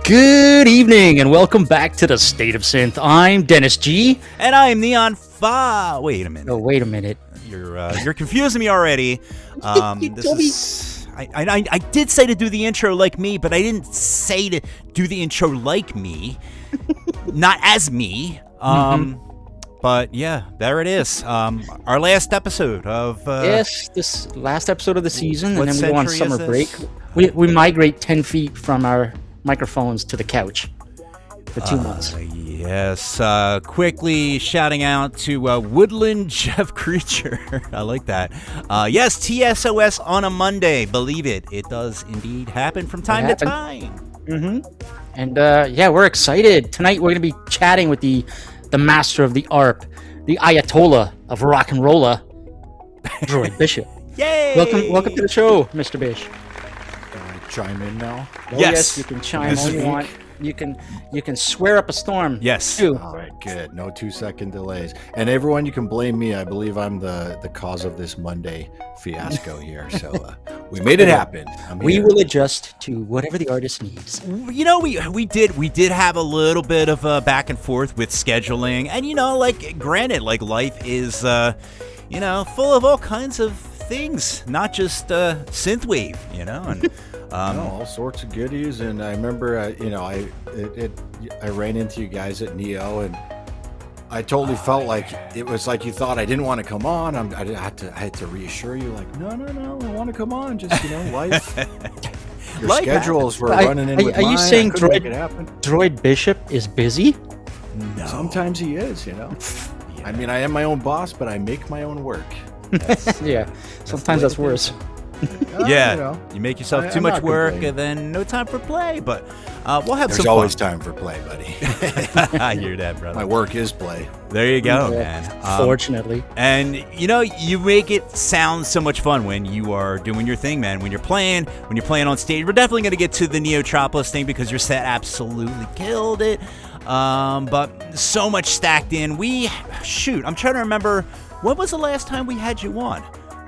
Good evening and welcome back to the State of Synth. I'm Dennis G. And I'm Neon Fa. Wait a minute. Oh, wait a minute. You're confusing me already. I did say to do the intro like me, but I didn't say to do the intro like me. Not as me. But yeah, there it is. Our last episode of yes, this last episode of the season, and then we go on century summer is break. this? We migrate 10 feet from our microphones to the couch for 2 months. Yes. Quickly shouting out to Woodland Jeff Creature. I like that. Yes, TSOS on a Monday. Believe it. It does indeed happen from time to time. And yeah, we're excited. Tonight we're going to be chatting with the master of the ARP, the Ayatollah of rock and rolla, Droid Bishop. Yay! Welcome to the show, Mr. Bish. Can I chime in now? Oh, yes, you can chime all you want. You can swear up a storm. Yes. Too. All right, good. No 2-second delays. And everyone, you can blame me. I believe I'm the cause of this Monday fiasco here. So we made it happen. We will adjust to whatever the artist needs. You know, we did have a little bit of a back and forth with scheduling, and like granted, like life is full of all kinds of things, not just synthwave, and all sorts of goodies. And I remember, I ran into you guys at Neo, and I totally felt like it was like you thought I didn't want to come on. I had to reassure you, like, no, I want to come on. Just life. Your Life schedules were running in with mine. Are you saying make it happen. Droid Bishop is busy? No. Sometimes he is. I mean, I am my own boss, but I make my own work. Yeah, sometimes that's worse. You make yourself too much work and then no time for play. But we'll have There's some always fun. time for play, buddy. I hear that, brother. My work is play. There you go, Yeah, man. Fortunately. And you make it sound so much fun when you are doing your thing, man. When you're playing on stage. We're definitely going to get to the Neotropolis thing because your set absolutely killed it. But so much stacked in. I'm trying to remember, when was the last time we had you on?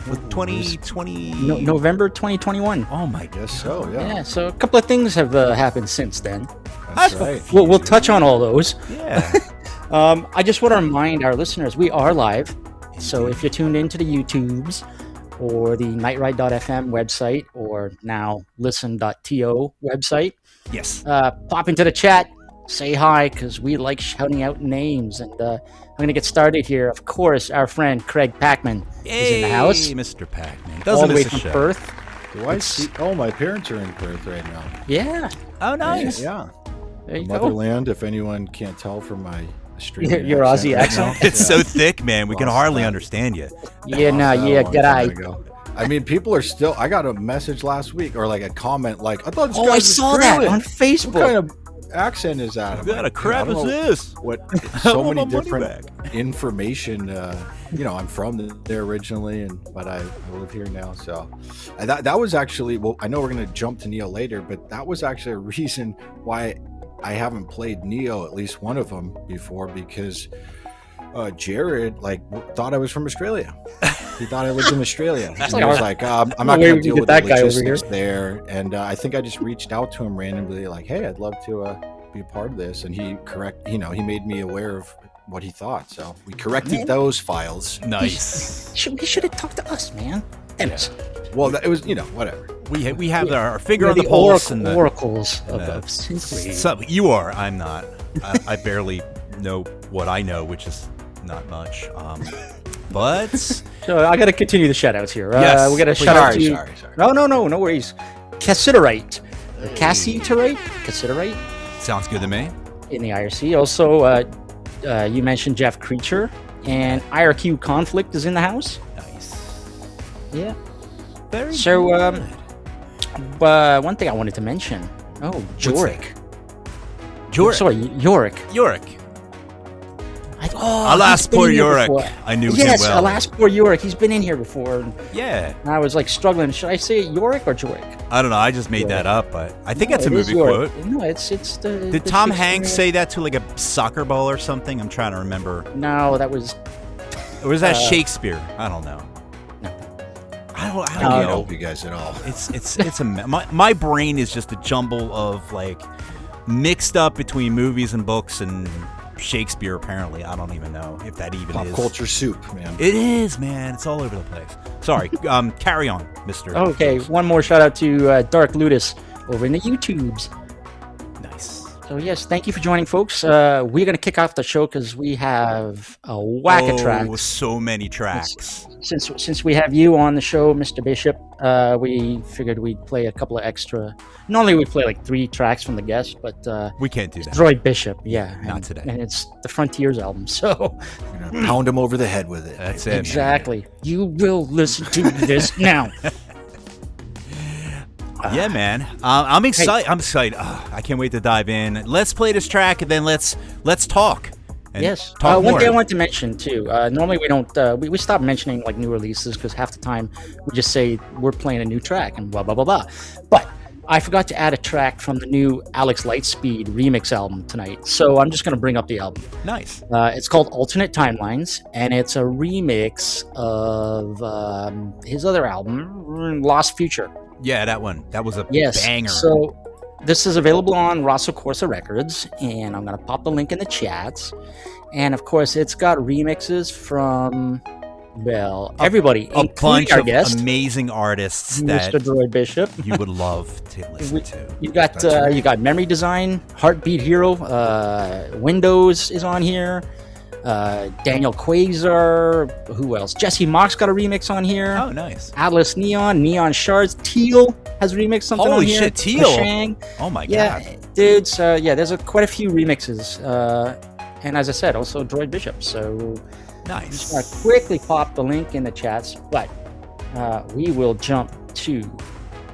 With 2020? November 2021. Oh my I guess so, yeah. Yeah, so a couple of things have happened since then. That's right. We'll touch on all those. Yeah. I just want to remind our listeners, we are live. So if you're tuned into the YouTubes or the nightride.fm website or now listen.to website, Yes. pop into the chat, say hi, because we like shouting out names. And I'm going to get started here. Of course, our friend Craig Packman is in the house. Hey, Mr. Pac-Man. All the way miss a from show. Perth. Do I see? Oh, my parents are in Perth right now. Yeah, Oh, nice. Yeah. there you go. Motherland, if anyone can't tell from my Australian Your Aussie right accent? now. It's so thick, man. We can Lost hardly that. understand you. Yeah, no, Lost that yeah, a long time g'day. ago. I mean, people are still. I got a message last week, or like a comment, like, I thought this Oh, guy I was saw that Australian. on What Facebook. kind of accent is that? I'm What kind like, of crap I is don't know this? What I so want many my money different information. I'm from there originally, but I live here now. So that was actually. Well, I know we're gonna jump to Neo later, but that was actually a reason why I haven't played Neo, at least one of them, before, because Jared thought I was from Australia. He thought I lived in Australia. And he was like, I'm not going to deal with the logistics there. And I think I just reached out to him randomly, like, hey, I'd love to be a part of this. And he made me aware of what he thought. So we corrected those files. Nice. He should have talked to us, man. Dennis. Well, it was, whatever. We have our finger We're on the the pulse. And oracles of synthwave. So you are. I'm not. I barely know what I know, which is not much. But So I got to continue the shout-outs here. Yes, we got to please. shout out to Sorry. No worries. Cassiterite. Cassiterite sounds good to me. in the IRC. Also, you mentioned Jeff Creature, and IRQ Conflict is in the house. Nice. Yeah. Very So, good. one thing I wanted to mention. Oh, Jorik. Jorik. Yorick. Alas, poor Yorick. I knew him well. Alas, poor Yorick. He's been in here before. And Yeah. I was like struggling. Should I say Yorick or Jorik? I don't know. I just made that up, but I think that's a It is movie Yorick. quote. No, it's the. Did the Tom Hanks Shakespeare- say that to like a soccer ball or something? I'm trying to remember. No, that was. Or was that Shakespeare? I don't know. No. I I don't can't know. help you guys at all. It's my brain is just a jumble of like mixed up between movies and books and Shakespeare, apparently. I don't even know if that even Pop is. culture soup, man. It is, man. It's all over the place. Sorry. Carry on, Mr. Okay, one more shout out to Dark Ludus over in the YouTubes. Nice. So yes, thank you for joining, folks. We're gonna kick off the show because we have a whack of tracks. So many tracks. Since we have you on the show, Mr. Bishop, we figured we'd play a couple of extra. Normally we play like 3 tracks from the guest, but we can't do that. Droid Bishop, yeah, Not today. And it's the Frontiers album, so You're gonna pound him over the head with it. That's it. exactly. You will listen to this now. Yeah, man. I'm excited. I'm excited. I can't wait to dive in. Let's play this track and then let's talk. And Yes. talk One more. thing I want to mention too. Normally we don't. We stop mentioning like new releases because half the time we just say we're playing a new track and blah blah blah blah. But I forgot to add a track from the new Alex Lightspeed remix album tonight. So I'm just going to bring up the album. Nice. It's called Alternate Timelines, and it's a remix of his other album, Lost Future. Yeah, that one. That was a Yes. banger. So this is available on Rosso Corsa Records, and I'm going to pop the link in the chats. And of course, it's got remixes from, well, everybody, a including bunch our of guest, amazing artists that Mr. Droid Bishop. you would love to listen to. You got That's right. you got Memory Design, Heartbeat Hero, Windows is on here. Daniel Quasar, who else? Jesse Mock's got a remix on here. Oh, nice. Atlas Neon, Neon Shards, Teal has remixed something on Holy here. shit, Teal. Mashang. Oh my Yeah, god. dude. So yeah, there's quite a few remixes, and as I said, also Droid Bishop. So I'm just gonna Nice. quickly pop the link in the chats, but we will jump to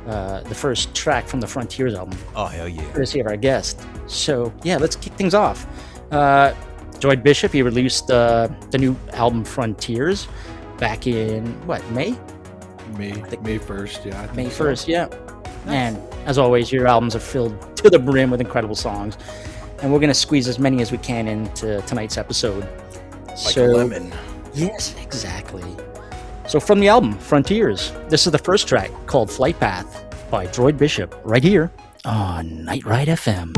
the first track from the Frontiers album, Oh hell yeah. courtesy of our guest. So yeah, let's kick things off. Droid Bishop, he released the new album Frontiers back in May May 1st, yeah. I think May so. 1st, yeah. And as always, your albums are filled to the brim with incredible songs, and we're gonna squeeze as many as we can into tonight's episode. Like a lemon. Yes, exactly. So from the album Frontiers, this is the first track called Flight Path by Droid Bishop, right here on Night Ride FM.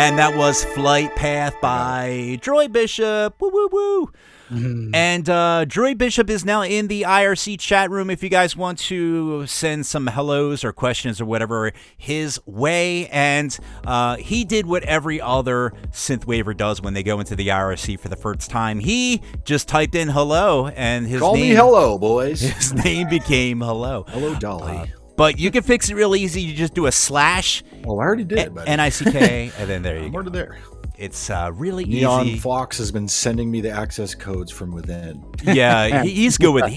And that was Flight Path by Droid Bishop. Woo, woo, woo. And Droid Bishop is now in the IRC chat room if you guys want to send some hellos or questions or whatever his way. And he did what every other synthwaver does when they go into the IRC for the first time. He just typed in hello, and his Call name, me hello, boys. His name became hello. Hello, Dolly. But you can fix it real easy. You just do a slash. Well, I already did, buddy. N-I-C-K, and then there you I'm go. already there. It's really Neon easy. Fawkes has been sending me the access codes from within. Yeah, he's good with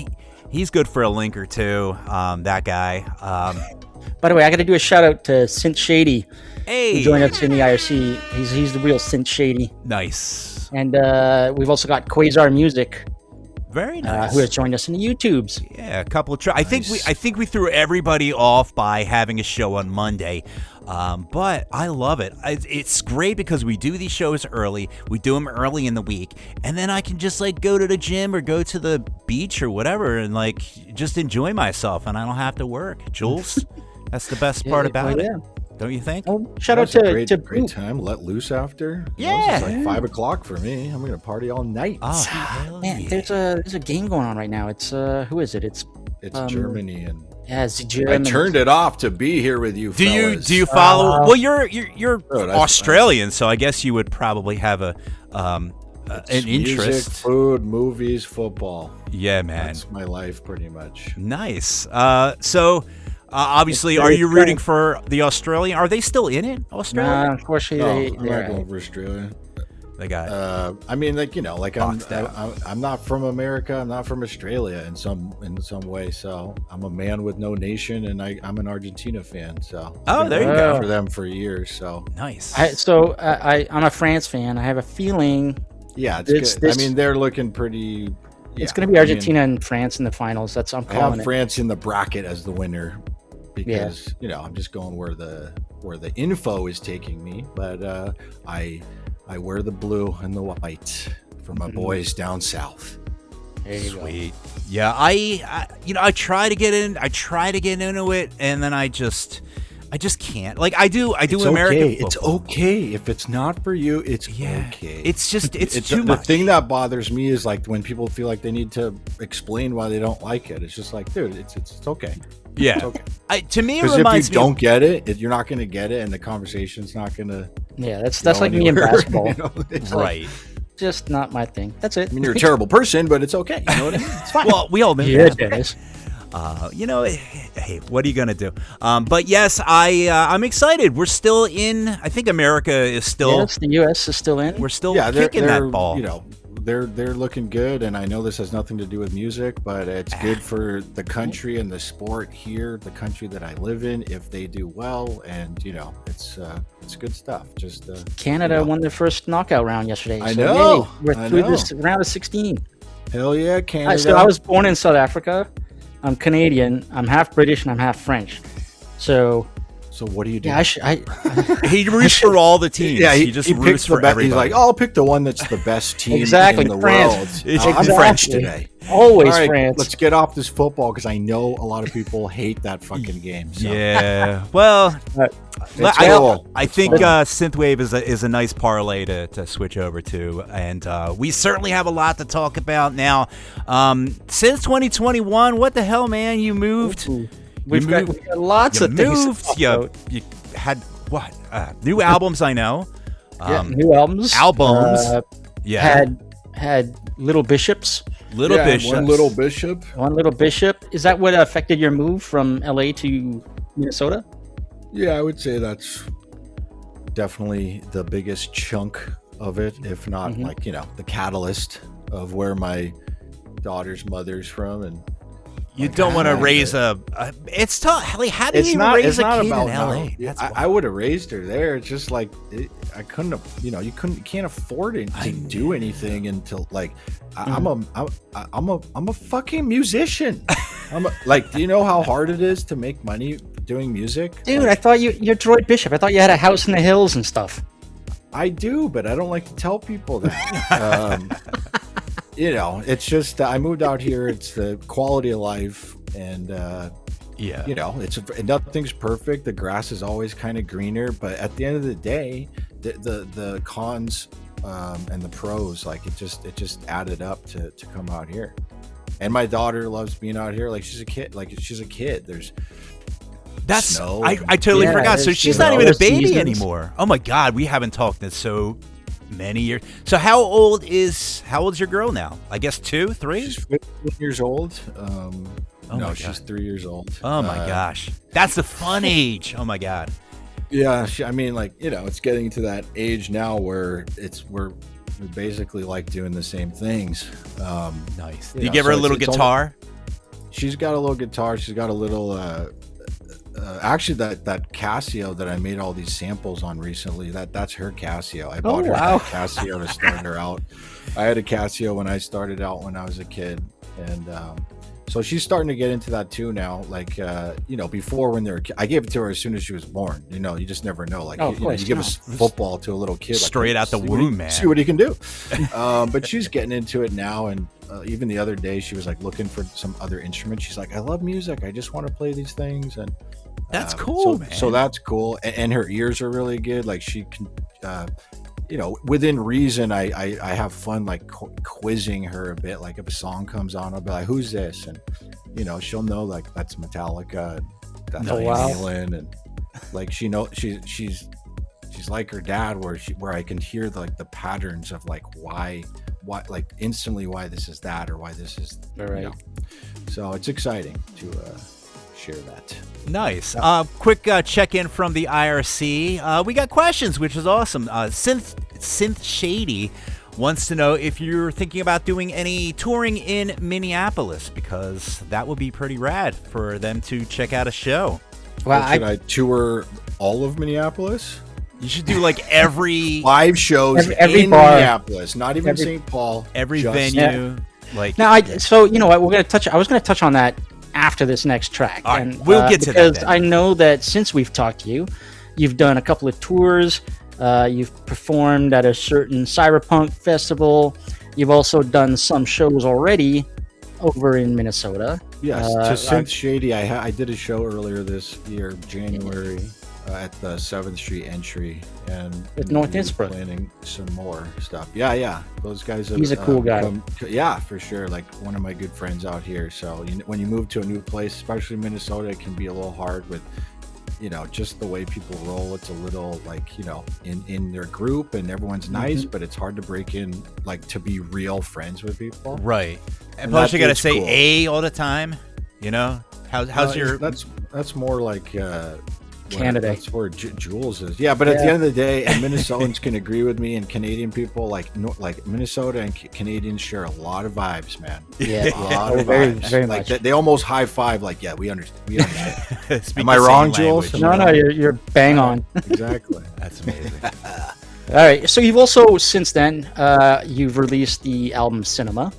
he's good for a link or two. That guy. By the way, I got to do a shout out to Synth Shady. Hey, Who joined us in the IRC. He's the real Synth Shady. nice, And we've also got Quasar Music, very nice. who has joined us in the YouTubes. Yeah, a couple of. I think we threw everybody off by having a show on Monday. But I love it. It's great because we do these shows early. We do them early in the week, and then I can just like go to the gym or go to the beach or whatever, and like just enjoy myself, and I don't have to work. Jules, that's the best part about it, don't you think? Oh, shout out That's to a great time. Let loose after. Yeah. It's like 5 o'clock for me. I'm gonna party all night. Oh, hell Man, yeah. there's a game going on right now. It's who is it? It's Germany, and it's I German. turned it off to be here with you. Do fellas. you follow? Well, you're Oh, that's Australian, so I guess you would probably have an It's interest. Music, food, movies, football. Yeah, man. That's my life, pretty much. Nice. So, obviously, are you rooting for the Australian? Are they still in it? Australia? Nah, unfortunately, I'm not going for Australia. They got. I mean, like Boxed out. I'm not from America. I'm not from Australia in some way. So I'm a man with no nation, and I'm an Argentina fan. So Oh, there you rooting go. for them for years. So Nice. I'm a France fan. I have a feeling yeah, it's This- good. this- I mean, they're looking pretty. it's going to be Argentina and France in the finals. That's I'm I have calling it. France in the bracket as the winner because I'm just going where the info is taking me. But I wear the blue and the white for my boys down south. There you go. Sweet. Yeah, I try to get in. I try to get into it, and then I just can't. Like I do It's American okay. football. It's okay if it's not for you. It's okay. It's just it's too the much. thing that bothers me is like when people feel like they need to explain why they don't like it. It's just like, dude, it's okay. Yeah. It's okay. To me, it Because if reminds you me. don't get it, you're not going to get it, and the conversation's not going to. Yeah, that's like me in basketball. It's like, Right. Just not my thing. That's it. I mean, you're a terrible person, but it's okay. You know what I mean? It's fine. Well, we all know Yeah, that. Dennis. Hey, what are you gonna do? But yes, I'm excited. We're still in. I think America is still. Yes, the U.S. is still in. We're still Yeah, kicking that ball. You know, they're looking good, and I know this has nothing to do with music, but it's good for the country and the sport here, the country that I live in, if they do well, and it's good stuff. Just Canada won their first knockout round yesterday. I so know, yay, we're I through know. this round of 16. hell yeah, Canada. So I was born in South Africa. I'm Canadian. I'm half British and I'm half French. So So what do you do? yeah, He roots for all the teams. Yeah, he just he roots picks for the best. everybody. He's like, oh, I'll pick the one that's the best team Exactly, in the France. world. It's I'm exactly. French today. always All right, France. let's get off this football because I know a lot of people hate that fucking game. So. Yeah. Well, It's cool. I think synthwave is a nice parlay to switch over to, and we certainly have a lot to talk about now. Since 2021, what the hell, man? You moved. We've got lots of things. to talk about. You had what? New albums, I know. New albums. Yeah. Had Little Bishops. Little Bishop. One little bishop. One Little Bishop. Is that what affected your move from LA to Minnesota? Yeah, I would say that's definitely the biggest chunk of it, if not like, the catalyst of where my daughter's mother's from. And You don't want to raise it's tough. Like, how do you even raise a kid in LA? That's I would have raised her there. It's just like I couldn't have. You can't afford it to do anything until like I'm a fucking musician. Do you know how hard it is to make money doing music? Dude, I thought you're Droid Bishop. I thought you had a house in the hills and stuff. I do, but I don't like to tell people that. It's just I moved out here. It's the quality of life, and nothing's perfect. The grass is always kind of greener, but at the end of the day, the cons and the pros, like it just added up to come out here. And my daughter loves being out here. Like she's a kid. There's snow. I totally forgot. So she's not even a baby seasons. anymore. Oh my God, we haven't talked in so many years. So how old is your girl now? I guess 2, 3. She's 15 years old. Oh no, my she's God. 3 years old. Oh my gosh, that's the fun age. Oh my God. Yeah, I mean, like, it's getting to that age now where we basically like doing the same things. Nice. Do you give her a little guitar? She's got a little guitar. She's got a little. Actually, that Casio that I made all these samples on recently. That's her Casio. I bought her that Casio to start her out. I had a Casio when I started out when I was a kid, and so she's starting to get into that too now. Like, before when I gave it to her as soon as she was born. You just never know. Like, you give a football to a little kid, straight like, out the womb, man. See what he can do. But she's getting into it now, and even the other day she was like looking for some other instrument. She's like, I love music. I just want to play these things, and that's cool, man. So that's cool, and her ears are really good. Like she can. Within reason, I have fun like quizzing her a bit. Like if a song comes on, I'll be like, "Who's this?" And she'll know like that's Metallica, and that's Van Halen, and like she's like her dad, where I can hear the patterns of like why like instantly why this is that or why this is right. So it's exciting to share that. Nice. Quick check-in from the IRC. We got questions, which is awesome. Synth Shady wants to know if you're thinking about doing any touring in Minneapolis, because that would be pretty rad for them to check out a show. Well, should I tour all of Minneapolis? You should do like every 5 shows every in bar. Minneapolis, not even St. Paul. Every venue. Yeah. Like now, so you know what? I was going to touch on that after this next track. All right, and we'll get to that because then. I know that since we've talked to you, you've done a couple of tours. You've performed at a certain cyberpunk festival. You've also done some shows already over in Minnesota. Yes, to Synth Shady, I did a show earlier this year, January, at the 7th Street entry, and with North Innsbruck. Planning some more stuff. Yeah, those guys. He's a cool guy. Yeah, for sure. Like one of my good friends out here. So when you move to a new place, especially Minnesota, it can be a little hard with, just the way people roll. It's a little like, in their group and everyone's nice, but it's hard to break in, like to be real friends with people. Right. And plus you got to say cool. A all the time, how's your, that's more like, Canada. That's where Jules is. Yeah, but at the end of the day, and Minnesotans can agree with me, and Canadian people, like Minnesota and Canadians share a lot of vibes, man. Yeah, a lot of vibes. Very like much. They almost high five. Like, yeah, we understand. Am I wrong, Jules? No, you're bang on. Exactly. That's amazing. All right. So you've also since then you've released the album Cinema,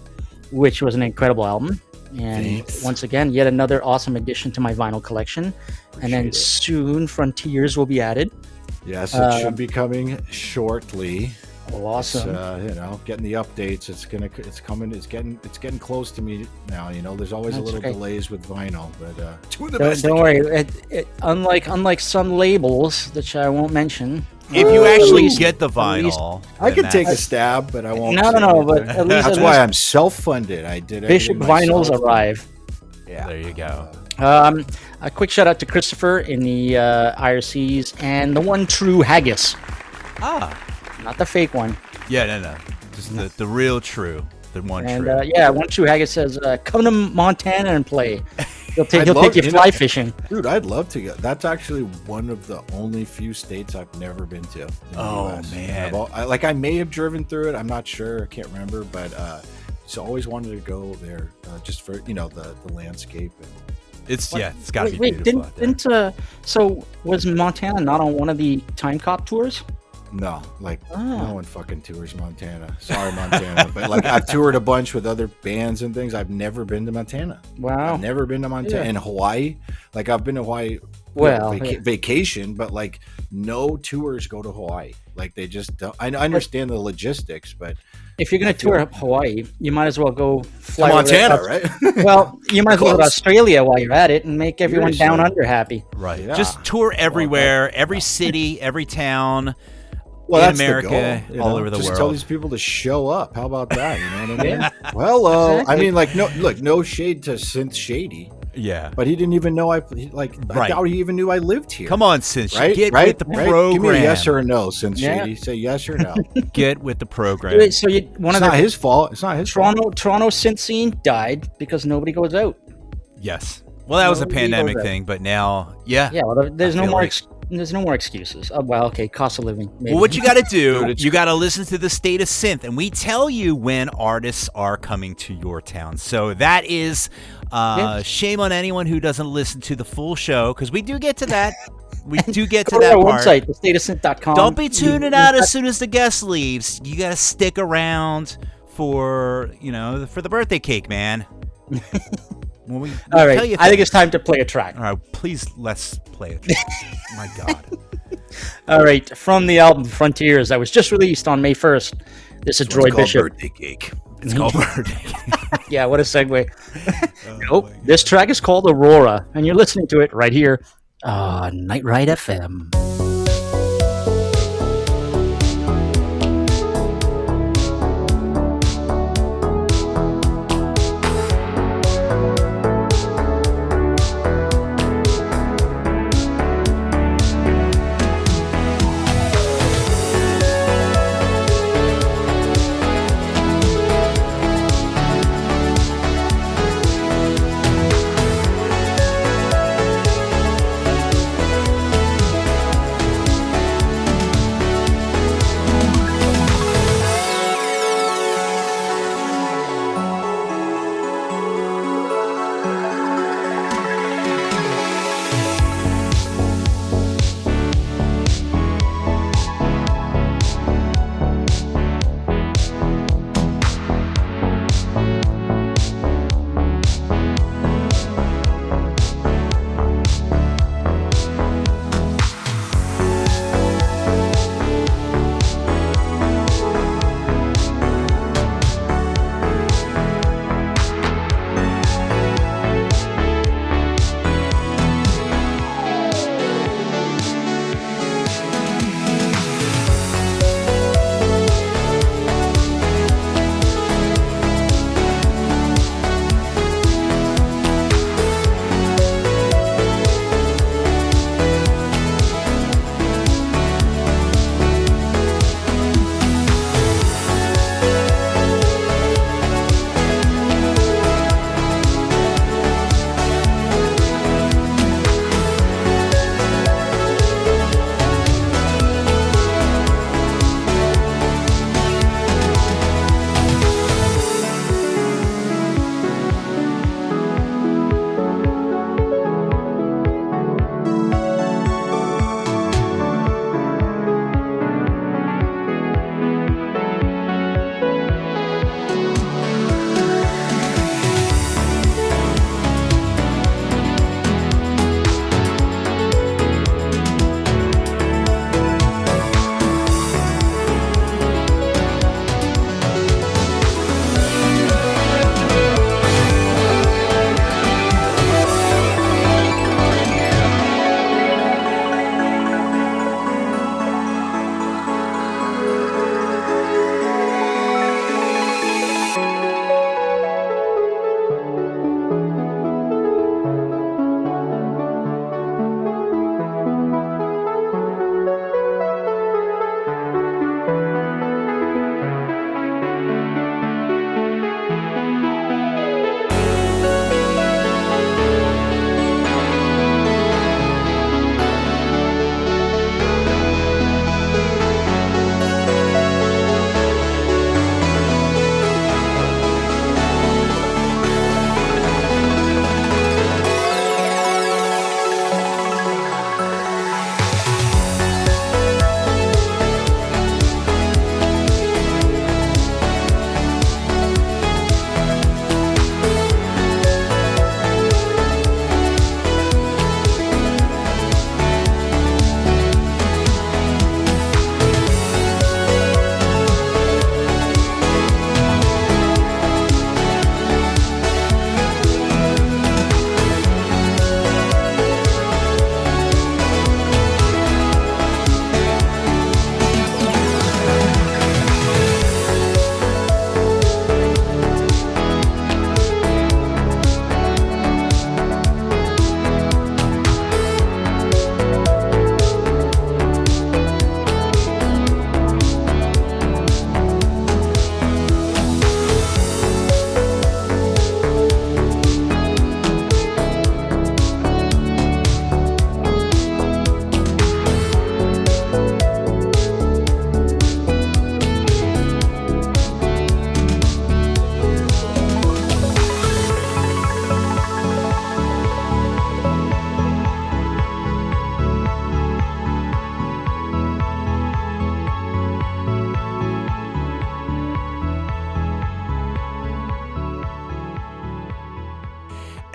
which was an incredible album. And Thanks. Once again, yet another awesome addition to my vinyl collection. And then soon Frontiers will be added. Yes, it should be coming shortly. Oh, awesome. It's, getting the updates. It's coming. It's getting close to me now. There's always That's a little okay. delays with vinyl, but doing the Don't, best. don't worry. Unlike some labels, which I won't mention. If you actually get the vinyl, I could take a stab, but I won't. No, but at least that's why I'm self-funded. I did it. Bishop vinyls arrive. Yeah, there you go. A quick shout out to Christopher in the IRCs and the one true Haggis, not the fake one. Yeah, no, just the real true, the one And true. one true Haggis says, "Come to Montana and play. He'll take you fly fishing." Dude, I'd love to go. That's actually one of the only few states I've never been to. In the US. Man, I may have driven through it. I'm not sure. I can't remember, but so always wanted to go there just for the landscape. it's got to be Wait, beautiful out there. So was Montana not on one of the Time Cop tours? No, no one fucking tours Montana. Sorry, Montana, but I've toured a bunch with other bands and things. I've never been to Montana. Wow. I've never been to Montana. Yeah. And Hawaii, I've been to Hawaii. Vacation, but no tours go to Hawaii. They just don't. I understand the logistics, but if you're going to tour Hawaii, you might as well go fly to Montana, right? Well, you might as well go to Australia while you're at it and make everyone down under happy. Right. Yeah. Just tour everywhere, every city, every town. Well, in that's America, the goal, all over the just world. tell these people to show up. How about that? You know what I mean? Well, hello. Exactly. I mean, like, no shade to Synth Shady, Yeah. but he didn't even know I Right. doubt he even knew I lived here. Come on, Synth. Right? Get right? with the right? program. Give me a yes or a no, Synth Yeah. Shady. Say yes or no. Get with the program. Wait, so one It's of not the his fault. It's not his fault. Toronto synth scene died because nobody goes out. Yes. Well, that was a Nobody pandemic goes out. thing, but now, yeah. Yeah, well, there's I no feel more like- there's no more excuses. Well, okay, cost of living. Maybe. Well, what you got to do, Dude, it's- you got to listen to the State of Synth, and we tell you when artists are coming to your town. So that is shame on anyone who doesn't listen to the full show, because we do get to that. We do get to Go to that our part. website, thestateofsynth.com. Don't be tuning out as soon as the guest leaves. You got to stick around for the birthday cake, man. When we All tell right, you I think things. it's time to play a track. All right, please let's play it. My God. All right, from the album Frontiers that was just released on May 1st. This is This one's Droid called Bishop. Birthday cake. It's called birthday cake. Yeah, what a segue. Oh, Nope. This track is called Aurora, and you're listening to it right here on Night Ride FM.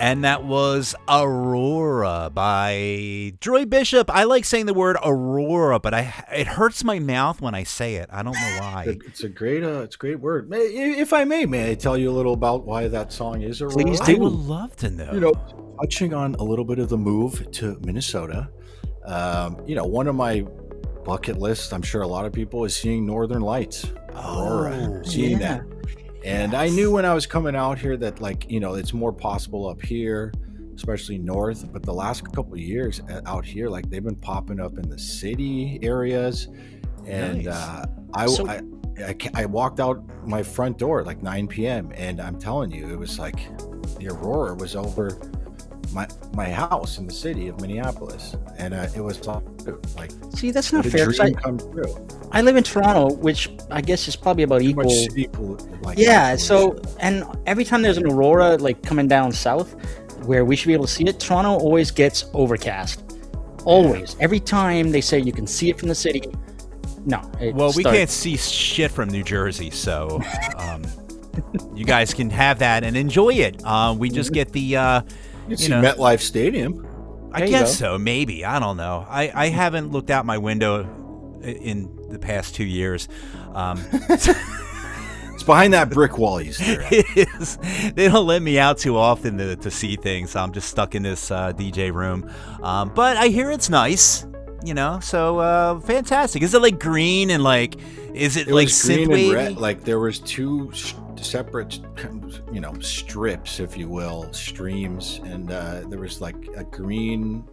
And that was Aurora by Droid Bishop. I like saying the word Aurora, but it hurts my mouth when I say it. I don't know why. It's a great word. If I may I tell you a little about why that song is Aurora? Please I do. would love to know. Touching on a little bit of the move to Minnesota, one of my bucket lists, I'm sure a lot of people, is seeing Northern Lights. Aurora, seeing that. And I knew when I was coming out here that, it's more possible up here, especially north. But the last couple of years out here, they've been popping up in the city areas. And nice. I walked out my front door at 9 p.m. And I'm telling you, it was like the Aurora was over my house in the city of Minneapolis. And it was see, that's not a fair. dream come true. I live in Toronto, which I guess is probably about equal. Yeah. So, and every time there's an aurora coming down south, where we should be able to see it, Toronto always gets overcast. Always. Every time they say you can see it from the city. No. We can't see shit from New Jersey, so you guys can have that and enjoy it. We just get the you see MetLife Stadium. I guess so, maybe. I don't know. I haven't looked out my window in the past 2 years. It's behind that brick wall you stare at. It is. They don't let me out too often to see things. I'm just stuck in this DJ room. But I hear it's nice, so fantastic. Is it green and is it green synthwave? and red? There was two separate, strips, if you will, streams, and there was a green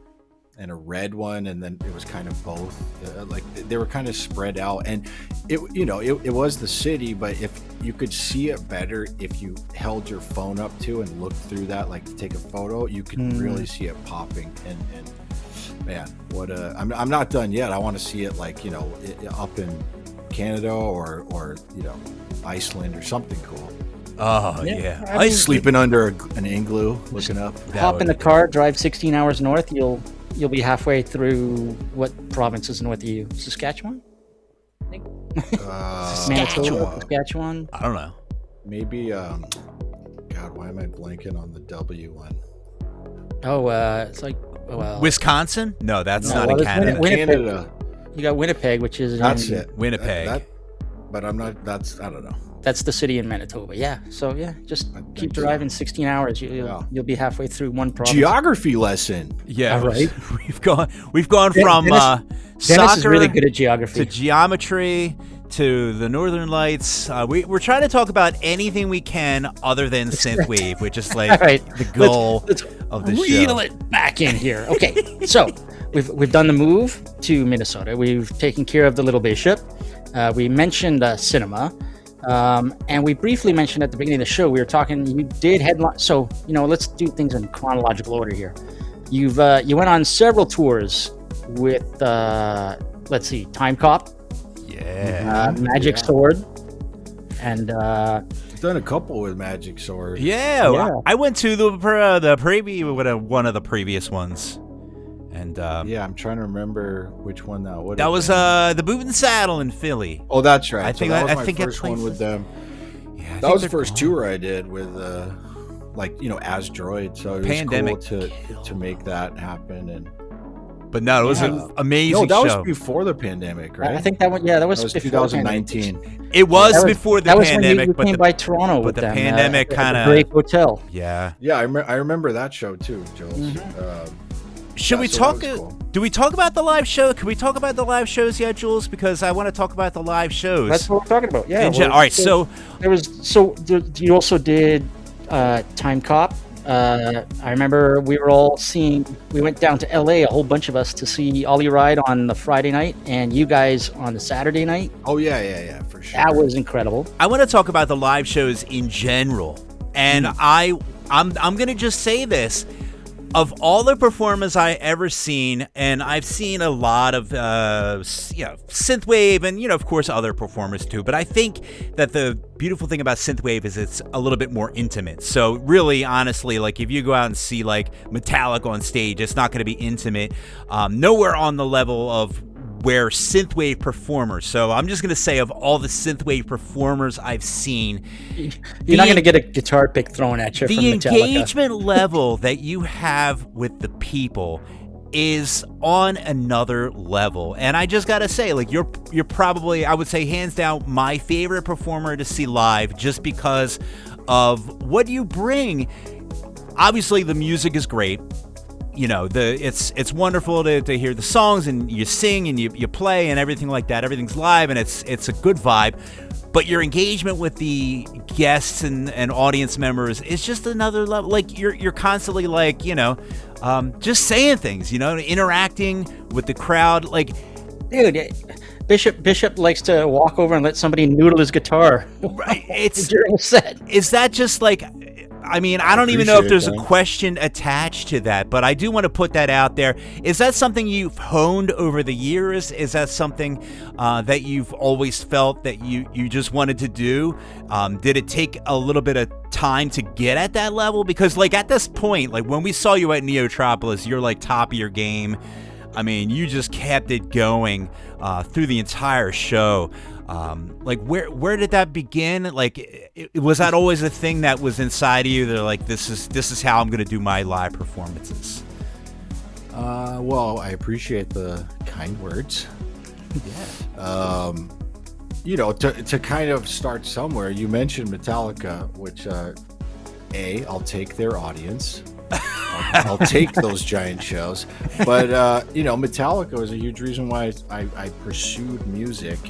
and a red one, and then it was kind of both. They were kind of spread out, and it was the city, but if you could see it better if you held your phone up to and looked through that, to take a photo, you could really see it popping. And man, what I'm not done yet. I want to see it up in Canada or Iceland or something cool. Oh yeah, I mean, sleeping under an igloo, looking up. Hop in the car, drive 16 hours north. You'll be halfway through. What province is north of you? Saskatchewan? I think. Manitoba, Saskatchewan. I don't know. Maybe. God, why am I blanking on the W one? Oh, it's Wisconsin? No, that's not in Canada. Canada. You got Winnipeg, which is it. Winnipeg. But I'm not. I don't know. That's the city in Manitoba. Yeah. So just keep driving 16 hours. You'll be halfway through one province. Geography lesson. Yeah, all right. We've gone from Dennis soccer is really good at geography to geometry to the Northern Lights. We're trying to talk about anything we can other than synthwave, which is the goal of the show. Reel it back in here. Okay, so we've done the move to Minnesota. We've taken care of the Little Bishop. We mentioned cinema. And we briefly mentioned at the beginning of the show, we were talking, you did headline. So, let's do things in chronological order here. You went on several tours with, let's see, Time Cop. Yeah. Magic Sword. And, done a couple with Magic Sword. Yeah. I went to the preview, one of the previous ones. And I'm trying to remember which one that was. That was the Boot and Saddle in Philly. Oh, that's right. I think that was my first one with them. Yeah, that was the first tour I did with, as Droid. So it was Pandemic cool to make that happen. But no, it was an amazing show. No, that was before the pandemic, right? I think that one. Yeah, that was before 2019. It was before the pandemic, when you came by Toronto, but the pandemic kind of Great Hotel. Yeah. Yeah, I remember that show too, Jules. Should we talk? Cool. Do we talk about the live show? Can we talk about the live shows yet, Jules? Because I want to talk about the live shows. That's what we're talking about. Yeah. All right. So you also did Time Cop. I remember we went down to LA, a whole bunch of us, to see Ollie Ride on the Friday night and you guys on the Saturday night. Oh yeah, for sure. That was incredible. I want to talk about the live shows in general. And I'm going to just say this. Of all the performers I ever seen, and I've seen a lot of synthwave and of course other performers too, but I think that the beautiful thing about synthwave is it's a little bit more intimate. So really, honestly, if you go out and see Metallica on stage, it's not going to be intimate. Nowhere on the level of where synthwave performers. So I'm just gonna say, of all the synthwave performers I've seen, you're not gonna get a guitar pick thrown at you from the Metallica. engagement level that you have with the people is on another level. And I just gotta say, like, you're probably, I would say, hands down, my favorite performer to see live, just because of what you bring. Obviously, the music is great. You know, it's wonderful to hear the songs, and you sing and you play and everything like that. Everything's live, and it's a good vibe. But your engagement with the guests and audience members is just another level. Like, you're constantly, like, you know, just saying things, you know, interacting with the crowd. Like, dude, Bishop likes to walk over and let somebody noodle his guitar. Right, it's during a set. Is that just like? I mean, I don't even know if there's a question attached to that, but I do want to put that out there. Is that something you've honed over the years? Is that something that you've always felt that you just wanted to do? Did it take a little bit of time to get at that level? Because, like, at this point, like, when we saw you at Neotropolis, you're like top of your game. I mean, you just kept it going through the entire show. Like, where did that begin? Like, was that always a thing that was inside of you? They're like, this is how I'm going to do my live performances. Well, I appreciate the kind words. Yeah. You know, to kind of start somewhere, you mentioned Metallica, which, I'll take their audience. I'll take those giant shows. But, you know, Metallica was a huge reason why I pursued music.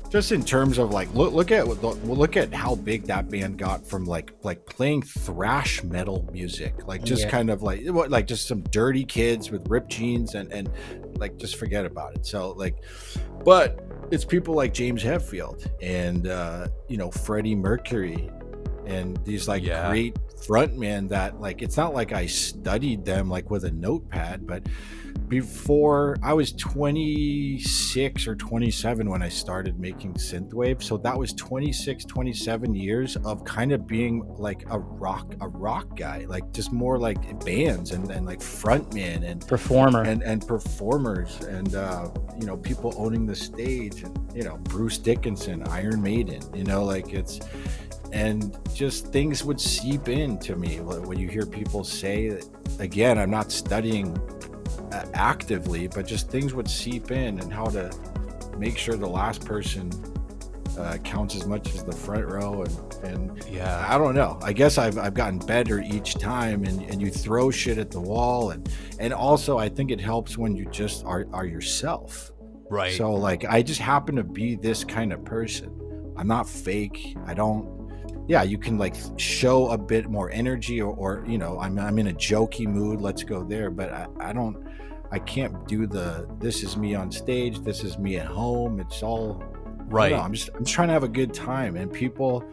Just in terms of, like, look at how big that band got from like playing thrash metal music, like, just kind of like just some dirty kids with ripped jeans and like, just forget about it. So, like, but it's people like James Hetfield and you know, Freddie Mercury and these, like, great frontmen that, like, it's not like I studied them, like, with a notepad, but before I was 26 or 27 when I started making synthwave, so that was 27 years of kind of being like a rock guy, like, just more like bands and like frontmen and performers and you know, people owning the stage, and, you know, Bruce Dickinson, Iron Maiden, you know, like, it's, and just things would seep into me when you hear people say that. Again, I'm not studying actively, but just things would seep in, and how to make sure the last person counts as much as the front row, and yeah, I don't know, I guess I've gotten better each time, and you throw shit at the wall, and also I think it helps when you just are yourself, right? So, like, I just happen to be this kind of person. I'm not fake. I don't. Yeah, you can, like, show a bit more energy, or you know, I'm in a jokey mood, let's go there, but I can't do this is me on stage, this is me at home. It's all right. I'm just trying to have a good time, and people,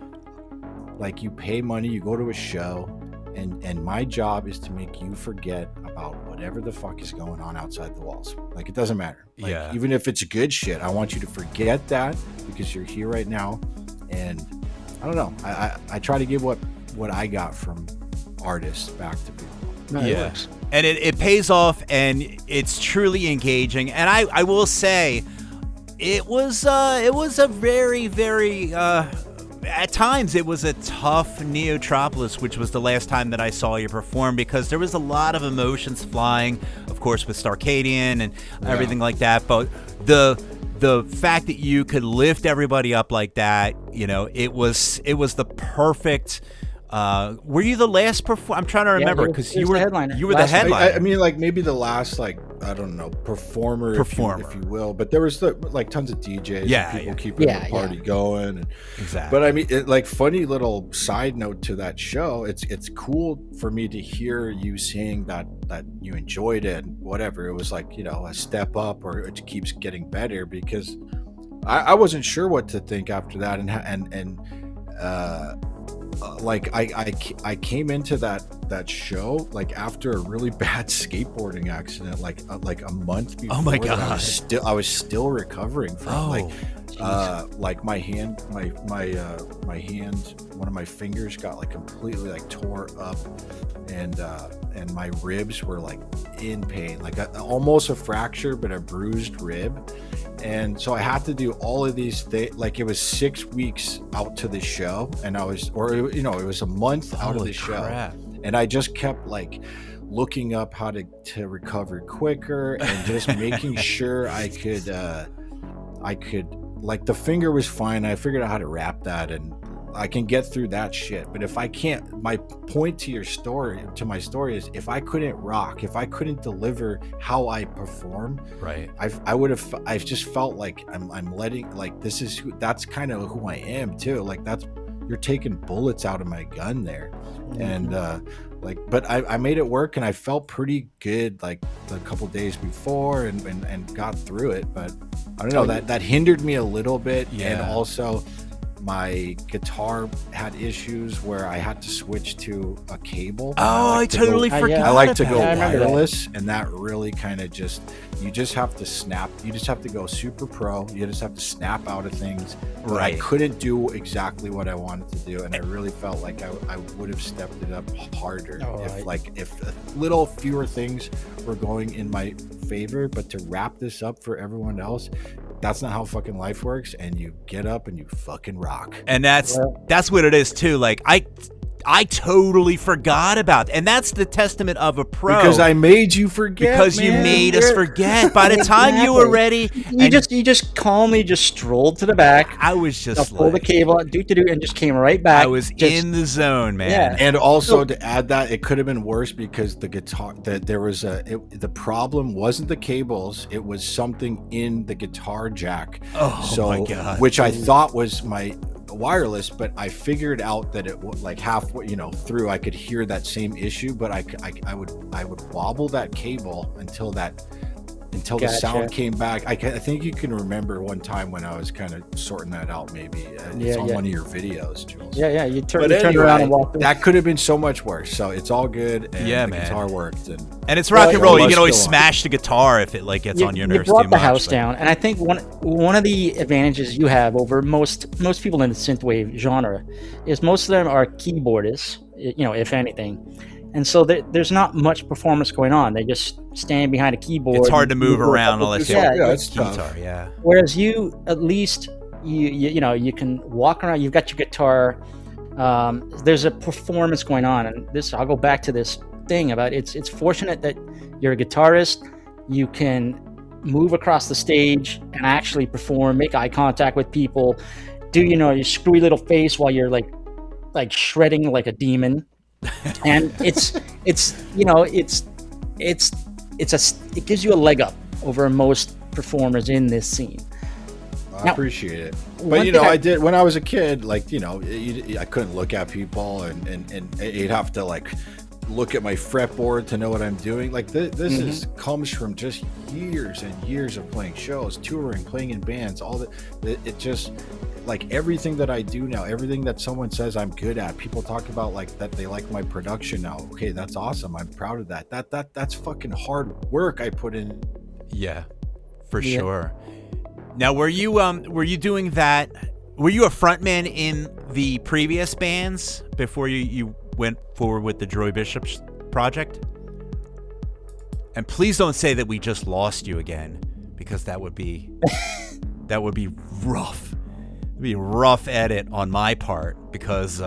like, you pay money, you go to a show, and my job is to make you forget about whatever the fuck is going on outside the walls. Like, it doesn't matter. Like, even if it's good shit, I want you to forget that, because you're here right now. And I don't know, I try to give what I got from artists back to people. No, yeah, and it pays off, and it's truly engaging. And I will say, it was a very, very at times it was a tough Neotropolis, which was the last time that I saw you perform, because there was a lot of emotions flying, of course, with Starcadian and everything like that. But the fact that you could lift everybody up like that, you know, it was the perfect. Were you the last performer? I'm trying to remember, because you were the headliner. You were the headliner. I mean, like, maybe the last, like, I don't know, performer. If you will. But there was like tons of DJs. And people keeping the party going. And, exactly. But I mean, like, funny little side note to that show. It's cool for me to hear you saying that you enjoyed it and whatever. It was like, you know, a step up, or it keeps getting better, because I wasn't sure what to think after that, and like, I came into that show, like, after a really bad skateboarding accident, like a month before. Oh my god! I was still recovering from. Like, Like my hand, my hand, one of my fingers got like completely like tore up, and my ribs were like in pain, like almost a fracture, but a bruised rib. And so I had to do all of these things. Like it was 6 weeks out to the show, and it was a month out of the show, and I just kept like looking up how to recover quicker, and just making sure I could like, the finger was fine. I figured out how to wrap that, and I can get through that shit. But if I can't, my point to my story is, if I couldn't rock, if I couldn't deliver how I perform, right, I've just felt like I'm letting, like, that's kind of who I am too. Like, you're taking bullets out of my gun there. And but I made it work, and I felt pretty good like the couple days before, and got through it. But I don't know, that hindered me a little bit. And also my guitar had issues where I had to switch to a cable. I totally forgot. I like to go wireless, and that really kind of you just have to snap. You just have to go super pro. You just have to snap out of things. But I couldn't do exactly what I wanted to do, and I really felt like I would have stepped it up harder if little fewer things were going in my favor. But to wrap this up for everyone else, that's not how fucking life works, and you get up and you fucking rock. And that's what it is too. Like I totally forgot about it. And that's the testament of a pro. Because I made you forget. Because you made us forget. By the time you were ready, you just calmly just strolled to the back. I was just pulled the cable out, and just came right back. I was in the zone, man. Yeah. And also to add that, it could have been worse, because the guitar, the problem wasn't the cables, it was something in the guitar jack. My God. Which I thought was my wireless, but I figured out that it was like halfway, through, I could hear that same issue, but I would wobble that cable until the sound came back. I think you can remember one time when I was kind of sorting that out. Maybe it's on one of your videos, Jules. Yeah. You turned around and walked away. That could have been so much worse. So it's all good. And the guitar worked, and it's rock and roll. You can always smash the guitar if it gets on your nerves too much. You brought the house down, and I think one of the advantages you have over most people in the synthwave genre is most of them are keyboardists. If anything. And so there's not much performance going on. They just stand behind a keyboard. It's hard to move around unless you have it's guitar. tough. Yeah. Whereas you, at least you can walk around. You've got your guitar. There's a performance going on, and I'll go back to this thing about it's fortunate that you're a guitarist. You can move across the stage and actually perform, make eye contact with people, do your screwy little face while you're like shredding like a demon. And it gives you a leg up over most performers in this scene. I appreciate it. But I did when I was a kid, I couldn't look at people, and you'd have to like look at my fretboard to know what I'm doing. Like this comes from just years and years of playing shows, touring, playing in bands, all that. It just, like, everything that I do now, everything that someone says I'm good at, people talk about like that they like my production now. Okay, that's awesome. I'm proud of that. That's fucking hard work I put in. Yeah, for sure. Now, were you doing that? Were you a frontman in the previous bands before you went forward with the Droid Bishop project? And please don't say that we just lost you again, because that would be rough. It'd be a rough edit on my part, because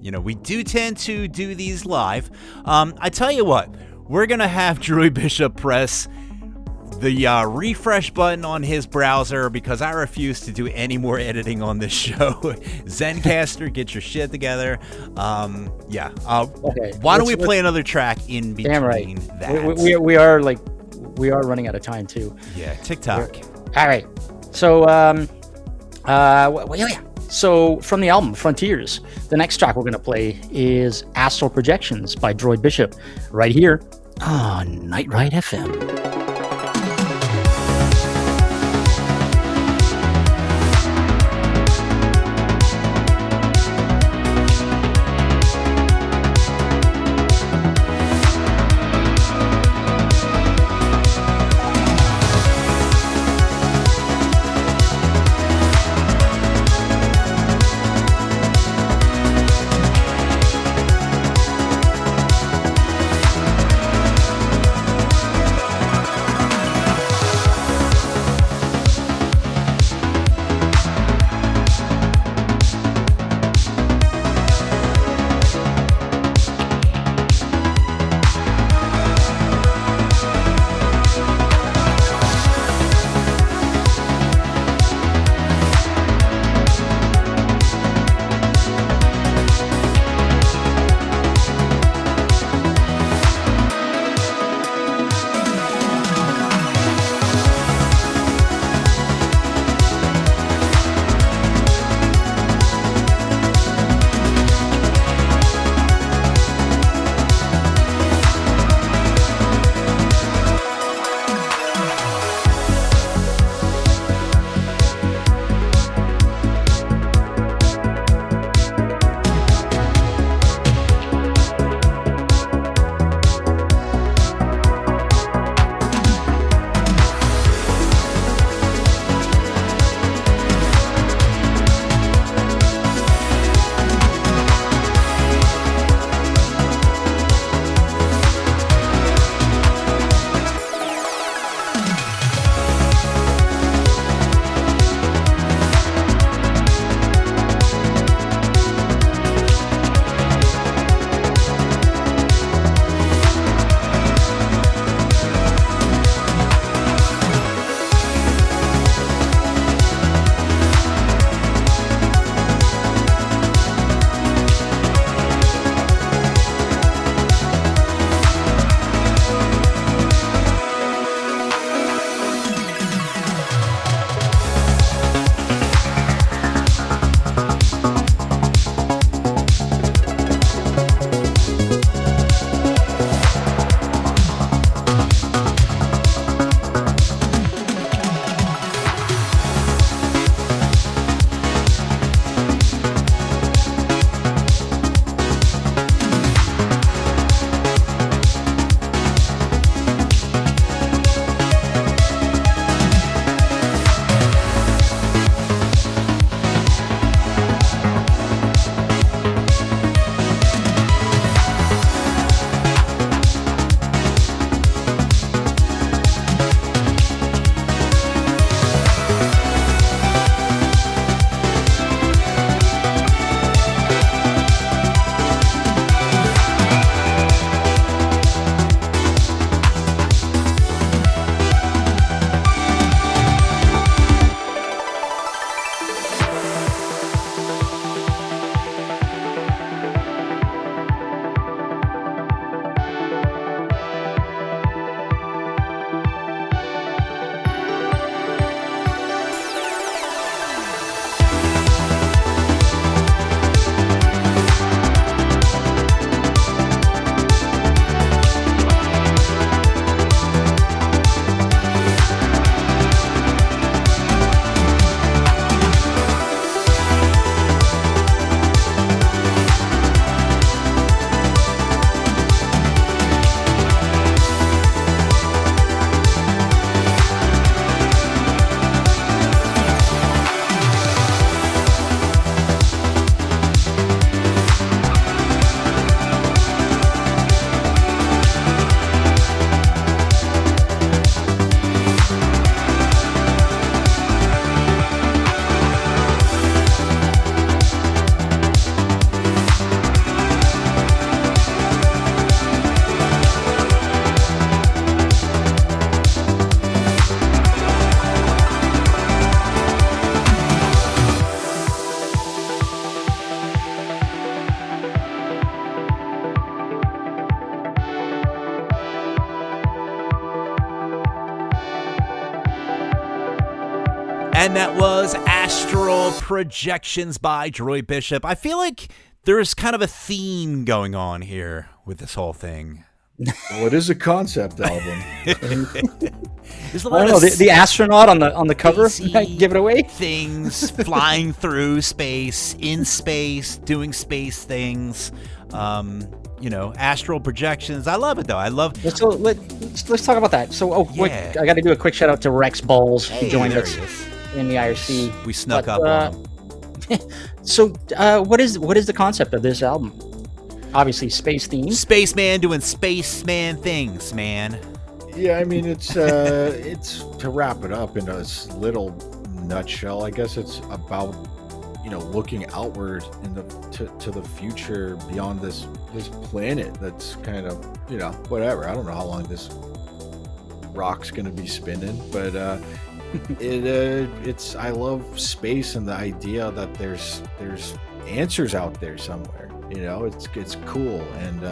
we do tend to do these live. I tell you what, we're gonna have Droid Bishop press the refresh button on his browser, because I refuse to do any more editing on this show. Zencaster, get your shit together. Okay. Why don't we play another track in between? Damn right. That? We are running out of time too. Yeah, TikTok. All right. So So from the album Frontiers, the next track we're gonna play is Astral Projections by Droid Bishop, right here on Nightride FM. And that was Astral Projections by Droid Bishop. I feel like there's kind of a theme going on here with this whole thing. Well, it is a concept album. There's a I lot don't know, of the astronaut on the cover spacey give it away. things flying through space, in space, doing space things. Astral projections. I love it though. So let's talk about that. So Yeah. I got to do a quick shout out to Rex Balls who Hey, joined there us he is. in the IRC. We snuck But, up on him. So what is the concept of this album? Obviously space themed. Spaceman doing spaceman things, man. Yeah, I mean it's to wrap it up in a little nutshell. I guess it's about looking outward to the future beyond this planet. That's kind of whatever. I don't know how long this rock's gonna be spinning, but it's I love space and the idea that there's answers out there somewhere. It's cool, and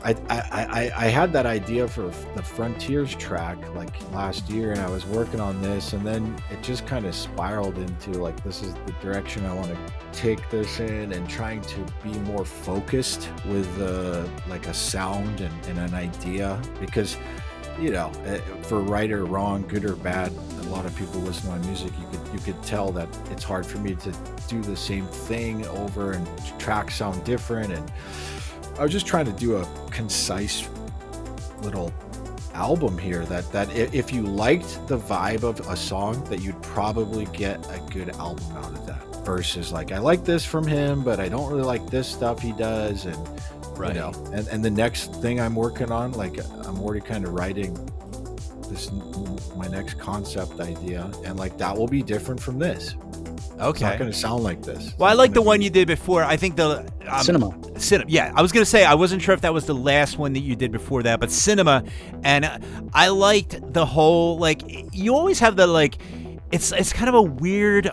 I had that idea for the Frontiers track like last year, and I was working on this, and then it just kind of spiraled into like, this is the direction I want to take this in, and trying to be more focused with like a sound and an idea, because for right or wrong, good or bad, a lot of people listen to my music. You could tell that it's hard for me to do the same thing over, and tracks sound different, and I was just trying to do a concise little album here that if you liked the vibe of a song, that you'd probably get a good album out of that, versus like, I like this from him, but I don't really like this stuff he does, and Right. And the next thing I'm working on, like I'm already kind of writing my next concept idea, and like that will be different from this. It's Okay. not going to sound like this. Well, I like the one you did before. I think the Cinema. Yeah, I was gonna say I wasn't sure if that was the last one that you did before that, but Cinema, and I liked the whole, like, you always have the, like, it's kind of a weird,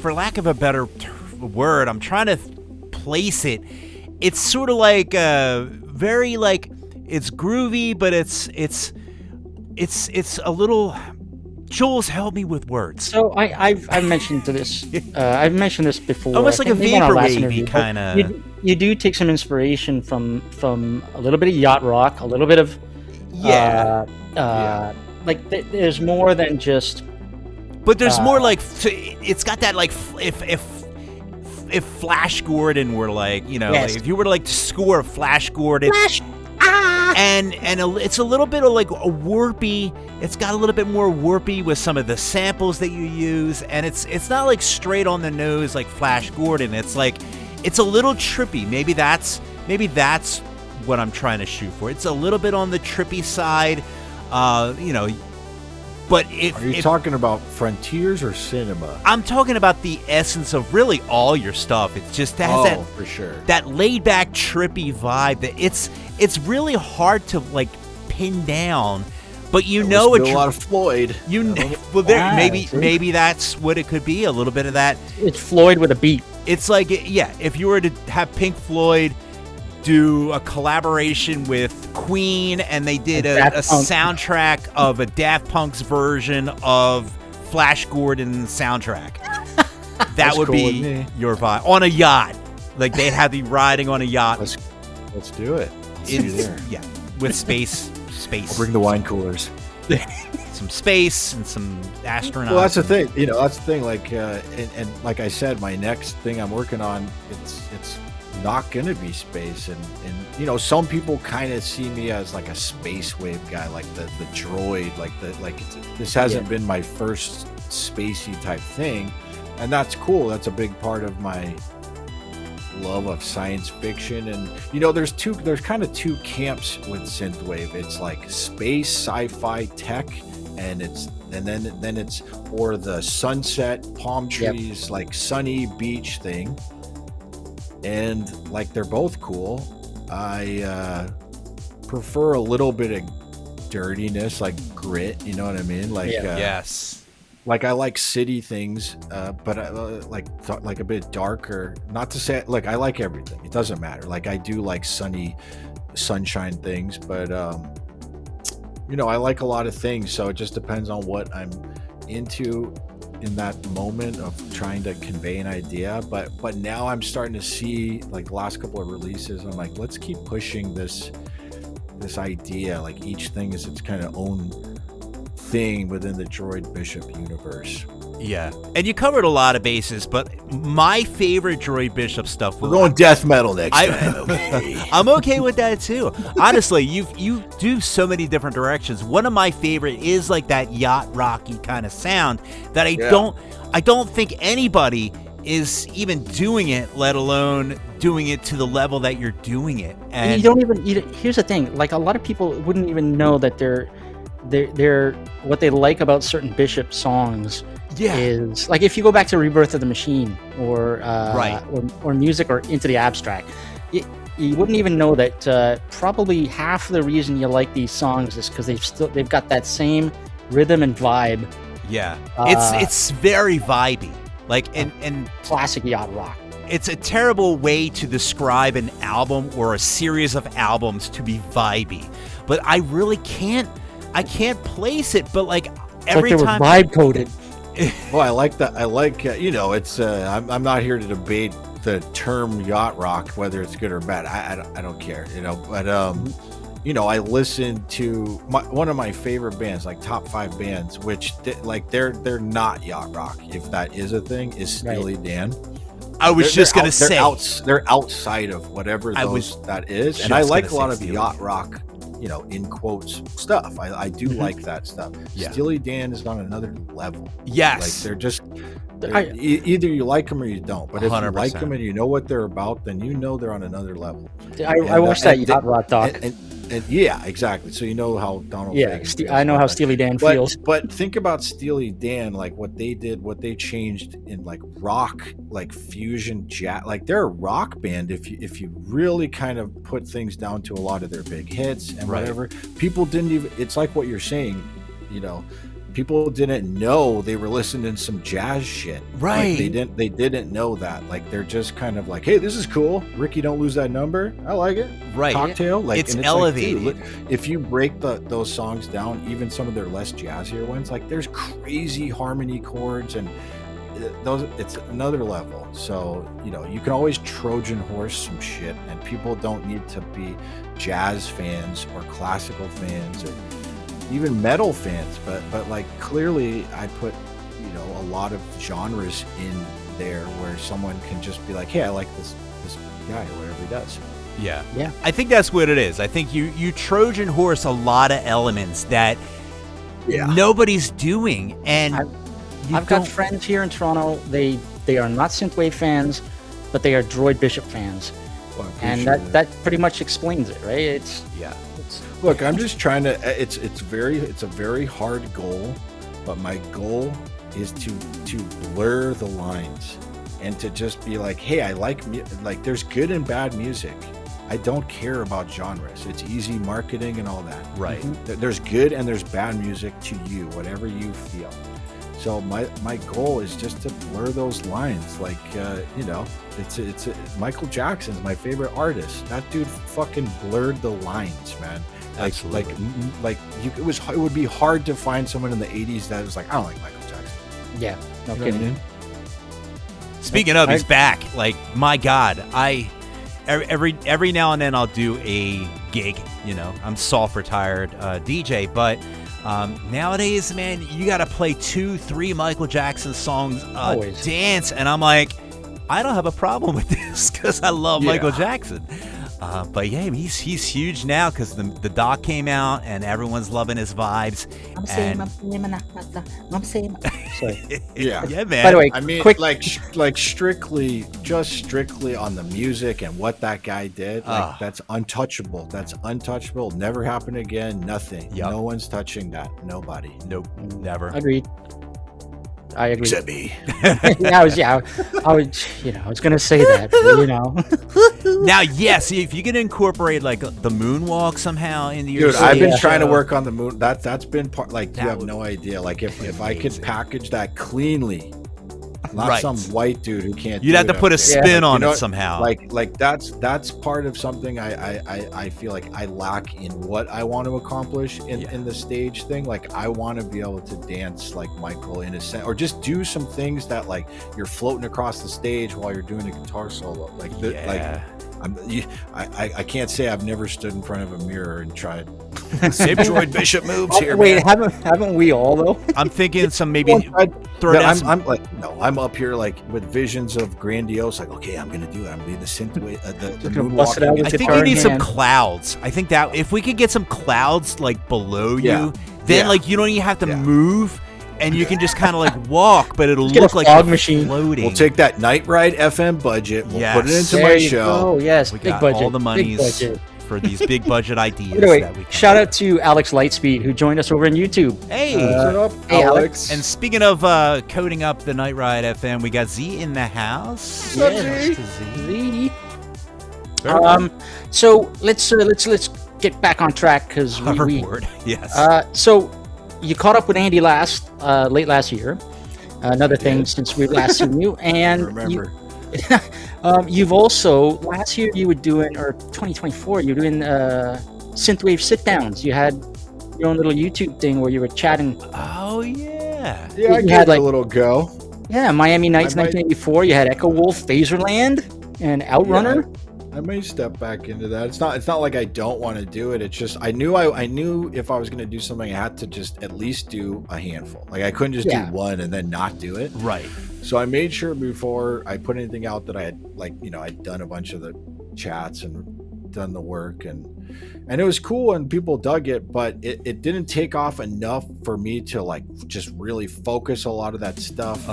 for lack of a better word, I'm trying to place it. It's sort of like very, like, it's groovy, but it's a little. Jules, help me with words. So I've mentioned this. I've mentioned this before. Almost like a maybe on our last vaporwavy interview, but kinda- You do take some inspiration from a little bit of yacht rock, a little bit of like there's more than just. But there's more like it's got that, like, if Flash Gordon were like, Yes. like, if you were to like score Flash Gordon, and it's a little bit of like a warpy. It's got a little bit more warpy with some of the samples that you use, and it's not like straight on the nose like Flash Gordon. It's like, it's a little trippy. Maybe that's what I'm trying to shoot for. It's a little bit on the trippy side, But Are you talking about Frontiers or Cinema? I'm talking about the essence of really all your stuff. It just has for sure. that laid back, trippy vibe that it's really hard to like pin down. But a lot of Floyd. see? Maybe that's what it could be. A little bit of that. It's Floyd with a beat. It's like, yeah, if you were to have Pink Floyd do a collaboration with Queen, and they did a soundtrack of a Daft Punk's version of Flash Gordon's soundtrack, that would cool be with me. your vibe on a yacht. Like, they'd have you riding on a yacht. Let's do it. See you there. Yeah, with space. I'll bring the wine coolers. Some space and some astronauts. Well, that's the thing. That's the thing. Like, and like I said, my next thing I'm working on, it's not gonna be space, and some people kind of see me as like a space wave guy, like the droid, this hasn't been my first spacey type thing, and that's cool. That's a big part of my love of science fiction. And there's kind of two camps with synthwave. It's like space sci-fi tech, and then it's or the sunset palm trees, like sunny beach thing. And like, they're both cool. I prefer a little bit of dirtiness, like grit, you know what I mean? Like, yes. Like, I like city things, but I like a bit darker. Not to say, like, I like everything. It doesn't matter. Like, I do like sunshine things, but I like a lot of things. So it just depends on what I'm into in that moment of trying to convey an idea, but now I'm starting to see, like, the last couple of releases, I'm like, let's keep pushing this idea. Like, each thing is its kind of own thing within the Droid Bishop universe. Yeah, and you covered a lot of bases, but my favorite Droid Bishop stuff. We're going death metal next time. I'm okay with that too. Honestly, you do so many different directions. One of my favorite is like that yacht rocky kind of sound that I don't think anybody is even doing it, let alone doing it to the level that you're doing it. And you don't even. Here's the thing: like, a lot of people wouldn't even know that they're what they like about certain Bishop songs. Yeah. Is like, if you go back to Rebirth of the Machine or music or Into the Abstract, you wouldn't even know that probably half of the reason you like these songs is because they've got that same rhythm and vibe. Yeah, it's very vibey, like and classic yacht rock. It's a terrible way to describe an album or a series of albums to be vibey, but I really can't place it. But like every time, vibe coded. Well, I like that. I like, it's. I'm not here to debate the term yacht rock, whether it's good or bad. I don't care, But I listen to one of my favorite bands, like top 5 bands, which they're not yacht rock, if that is a thing. Is Steely Dan. I was just gonna say they're outside of whatever that is, and I like a lot of yacht rock. In quotes stuff. I do like that stuff. Yeah. Steely Dan is on another level. Yes. Like, they're just, either you like them or you don't. But if 100%. You like them and you know what they're about, then they're on another level. I watched that yacht rock doc. And yeah, exactly. So you know how Donald. Yeah, I know how Steely Dan feels. But think about Steely Dan, like what they did, what they changed in like rock, like fusion jazz. Like, they're a rock band if you really kind of put things down to a lot of their big hits and whatever. People didn't even. It's like what you're saying, people didn't know they were listening to some jazz shit. Right. Like, they didn't know that. Like, they're just kind of like, hey, this is cool. Ricky, don't lose that number. I like it. Right. Cocktail. Like, it's elevated. Like, dude, if you break those songs down, even some of their less jazzier ones, like, there's crazy harmony chords and it's another level. So, you can always Trojan horse some shit, and people don't need to be jazz fans or classical fans or even metal fans, but like, clearly I put a lot of genres in there where someone can just be like, hey, I like this guy or whatever he does. Yeah. I think that's what it is. I think you Trojan horse a lot of elements that nobody's doing, and I've got friends here in Toronto. They are not synthwave fans, but they are Droid Bishop fans, and that pretty much explains it, right? Look, I'm just trying to. It's a very hard goal, but my goal is to blur the lines and to just be like, hey, I like there's good and bad music. I don't care about genres. It's easy marketing and all that. Right. Mm-hmm. There's good and there's bad music to you, whatever you feel. So my goal is just to blur those lines. Like, it's Michael Jackson's my favorite artist. That dude fucking blurred the lines, man. Absolutely. It would be hard to find someone in the 80s that was like, I don't like Michael Jackson. Yeah, no kidding. Speaking of, he's back. Like, my God, every now and then I'll do a gig. I'm soft retired DJ, but nowadays, man, you got to play 2-3 Michael Jackson songs dance, and I'm like, I don't have a problem with this because I love Michael Jackson. But yeah, he's huge now because the doc came out and everyone's loving his vibes. Yeah, man. By the way, I mean, strictly on the music and what that guy did. Like, that's untouchable. That's untouchable. Never happen again. Nothing. Yep. No one's touching that. Nobody. Nope. Never. Agreed. I agree. Except me. I was going to say that, Now, yes, if you can incorporate like the moonwalk somehow into your Dude, I've been trying to work on the moon. That's been part, like, you have no idea. Like, if I could package that cleanly not some white dude who can't. You'd have to put a spin on it somehow. Like that's part of something I feel like I lack in what I want to accomplish in the stage thing. Like I want to be able to dance like Michael in a sense, or just do some things that like you're floating across the stage while you're doing a guitar solo. Like I can't say I've never stood in front of a mirror and tried same Droid Bishop moves here. Wait, haven't we all though? I'm thinking some maybe. I'm up here like with visions of grandiose. Like, okay, I'm gonna do it. I'm gonna be the synthwave. The moonwalking. I think you need some clouds. I think that if we could get some clouds like below you, then like you don't even have to move. And you can just kind of like walk, but it'll look like a machine floating. We'll take that Night Ride FM budget. We'll put it into my show. Oh yes, we big got budget. All the monies for these big budget ideas. Anyway, that we can shout out to Alex Lightspeed who joined us over on YouTube. Hey, what's up, hey Alex? And speaking of coding up the Night Ride FM, we got Z in the house. Yeah, Z. So let's get back on track because we yes. So you caught up with Andy late last year. Another thing since we've last seen you, and remember. You've also last year you were doing, or 2024 you were doing synthwave sit downs. You had your own little YouTube thing where you were chatting. Oh yeah, I gave it a little go. Yeah, Miami Nights 1984. You had Echo Wolf, Phaserland, and Outrunner. I may step back into that. It's not like I don't want to do it. It's just I knew if I was going to do something, I had to just at least do a handful. Like I couldn't just do one and then not do it. Right. So I made sure before I put anything out that I had I'd done a bunch of the chats and done the work and it was cool and people dug it, but it didn't take off enough for me to like just really focus a lot of that stuff.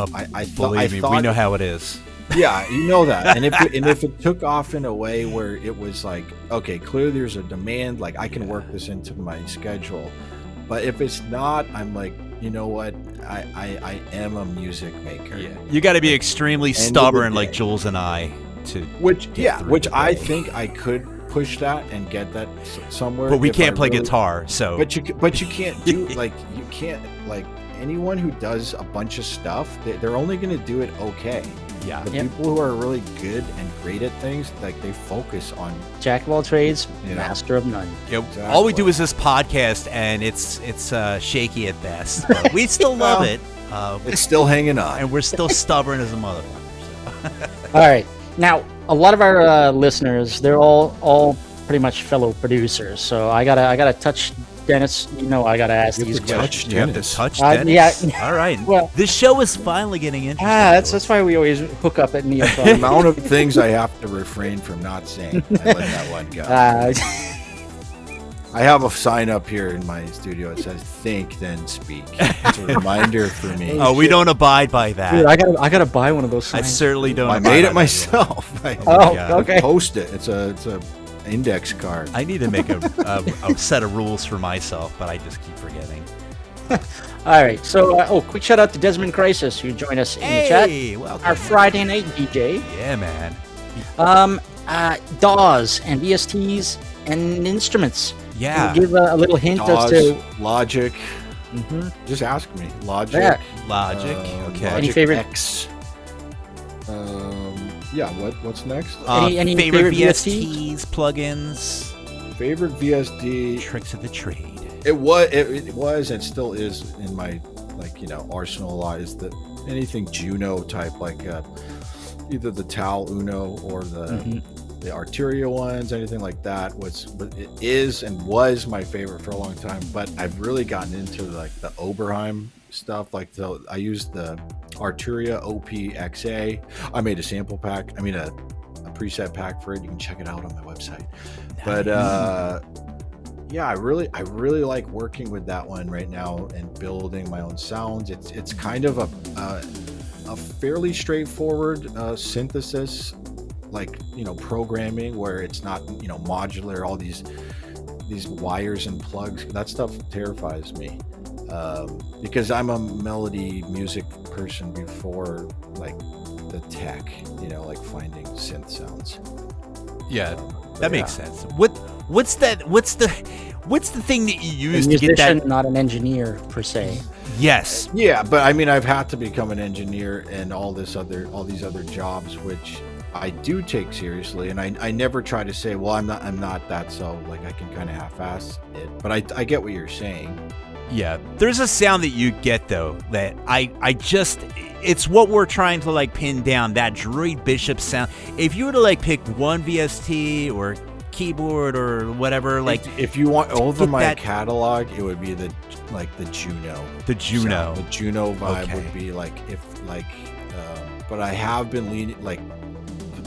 Believe me, we know how it is. Yeah, you know that. And if it took off in a way where it was like, okay, clearly there's a demand, like I can work this into my schedule. But if it's not, I'm like, you know what? I am a music maker. Yeah. You got to be extremely stubborn like Jules and I which I think I could push that and get that somewhere. But we can't play guitar, so. But you can't do you can't anyone who does a bunch of stuff, they're only going to do it okay. Yeah. The people who are really good and great at things, like they focus on jack of all trades, master of none. Yeah, exactly. All we do is this podcast, and it's shaky at best. But we still love it. It's still hanging on, and we're still stubborn as a motherfucker. So. All right, now a lot of our listeners, they're all pretty much fellow producers. So I gotta touch Dennis. I gotta ask these questions. You have to touch Dennis. Yeah. All right. Well, this show is finally getting interesting. That's why we always hook up at Neotropolis. The amount of things I have to refrain from not saying. I let that one go. I have a sign up here in my studio. It says "Think, then speak." It's a reminder for me. Oh, we don't abide by that. Dude, I gotta buy one of those signs. I certainly don't. I made it myself. Okay. Post it. It's a index card. I need to make a set of rules for myself, but I just keep forgetting. All right. So, quick shout out to Desmond Crisis who joined us in the chat. Welcome. Our Friday night DJ. Yeah, man. DAWs and VSTs and instruments. Yeah. Give a little hint DAWs, as to Logic. Just ask me. Logic. Yeah. Logic. Okay. Any favorite X. Yeah. What's next? Any favorite VSTs, plugins, favorite VST tricks of the trade. It was and still is in my arsenal a lot. Is that anything Juno type, like either the Tal Uno or the Arteria ones, anything like that. It is and was my favorite for a long time. But I've really gotten into like the Oberheim stuff. I used the Arteria OPXA. I made a sample pack. I mean a preset pack for it. You can check it out on my website. But yeah, I really like working with that one right now and building my own sounds. It's kind of a fairly straightforward synthesis, programming where it's not modular, all these wires and plugs. That stuff terrifies me. Because I'm a melody music person before the tech, finding synth sounds. Yeah, that makes sense. What What's the thing that you A use to musician, get that? not an engineer per se. Yes. Yeah, but I mean, I've had to become an engineer and all these other jobs, which I do take seriously, and I never try to say, well, I'm not that, so like I can kind of half-ass it. But I get what you're saying. Yeah, there's a sound that you get though that I just, it's what we're trying to like pin down, that Droid Bishop sound. If you were to like pick one VST or keyboard or whatever, like if you want over my that catalog, it would be the Juno. The Juno. The Juno vibe Okay. would be like but I have been leaning like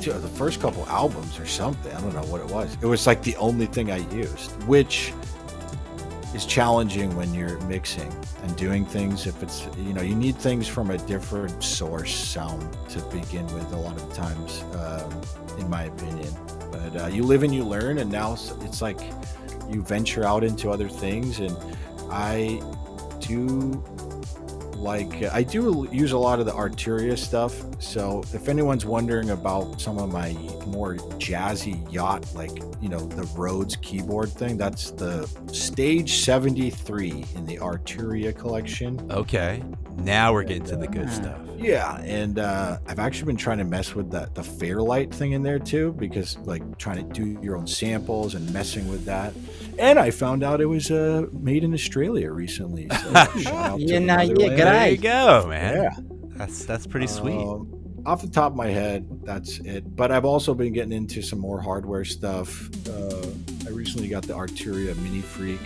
to the first couple albums or something. I don't know what it was. It was like the only thing I used, which is challenging when you're mixing and doing things. If it's, you need things from a different source sound to begin with a lot of times, in my opinion. But you live and you learn, and now it's like you venture out into other things. And I do use a lot of the Arturia stuff. So if anyone's wondering about some of my more jazzy yacht, like, the Rhodes keyboard thing, that's the Stage 73 in the Arturia collection. okay, now we're getting to the good stuff. Yeah, and I've actually been trying to mess with the Fairlight thing in there too, because like trying to do your own samples and messing with that. And I found out it was made in Australia recently. So shout out to the motherland. There you go, man. Yeah, That's pretty sweet. Off the top of my head, that's it. But I've also been getting into some more hardware stuff. I recently got the Arturia Mini Freak,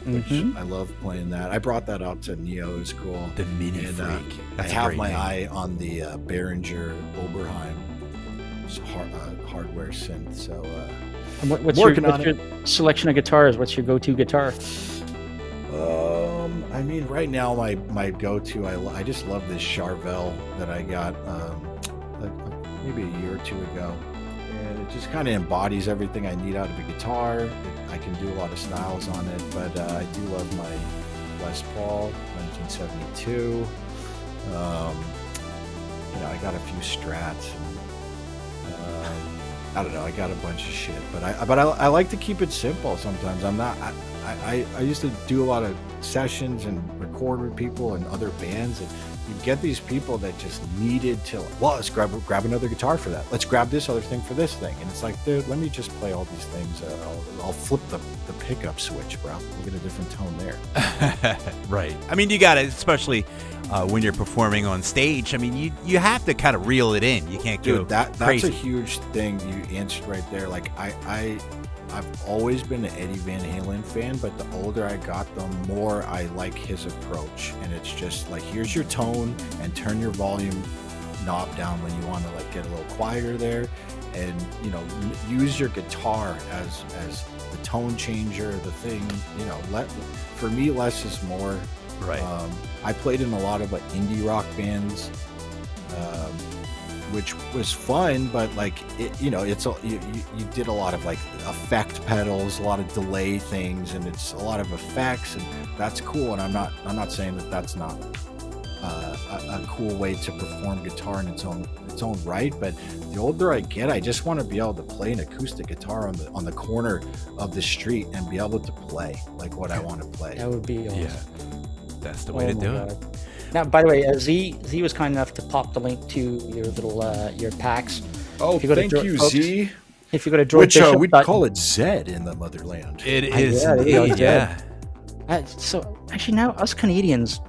which I love playing that. I brought that out to Neo. It was cool. The Mini Freak. I That's a have great my name. eye on the Behringer Oberheim hardware synth. So And what's Working your, on what's your selection of guitars? What's your go-to guitar? I mean, right now my go-to, I just love this Charvel that I got maybe a year or two ago, and it just kind of embodies everything I need out of a guitar. I can do a lot of styles on it, but I do love my Les Paul 1972. I got a few Strats. I don't know. I got a bunch of shit, but I like to keep it simple. Sometimes I used to do a lot of sessions and record with people and other bands, and you get these people that just needed to, well, let's grab another guitar for that. Let's grab this other thing for this thing, and it's like, dude, let me just play all these things. I'll flip the pickup switch, bro. We'll get a different tone there. Right. I mean, you got to, especially when you're performing on stage. I mean, you have to kind of reel it in. You can't go Dude, that's crazy. a huge thing you answered right there. Like I've always been an Eddie Van Halen fan, but the older I got, the more I like his approach. And it's just like, here's your tone, and turn your volume knob down when you want to like get a little quieter there, and use your guitar as the tone changer, the thing. For me, less is more. Right. I played in a lot of like indie rock bands, which was fun, but like it's you did a lot of like effect pedals, a lot of delay things, and it's a lot of effects, and that's cool. And I'm not saying that that's not a cool way to perform guitar in its own right. But the older I get, I just want to be able to play an acoustic guitar on the corner of the street and be able to play like what I want to play. That would be awesome. Yeah. That's the way to my do it. God. Now, by the way, Z was kind enough to pop the link to your little your packs. Oh, If you go to thank Droid- you, folks, Z. If you go to Droid Which Bishop, we'd call it Zed in the motherland. It is yeah, there you go, indeed, Zed. yeah. So actually, now us Canadians,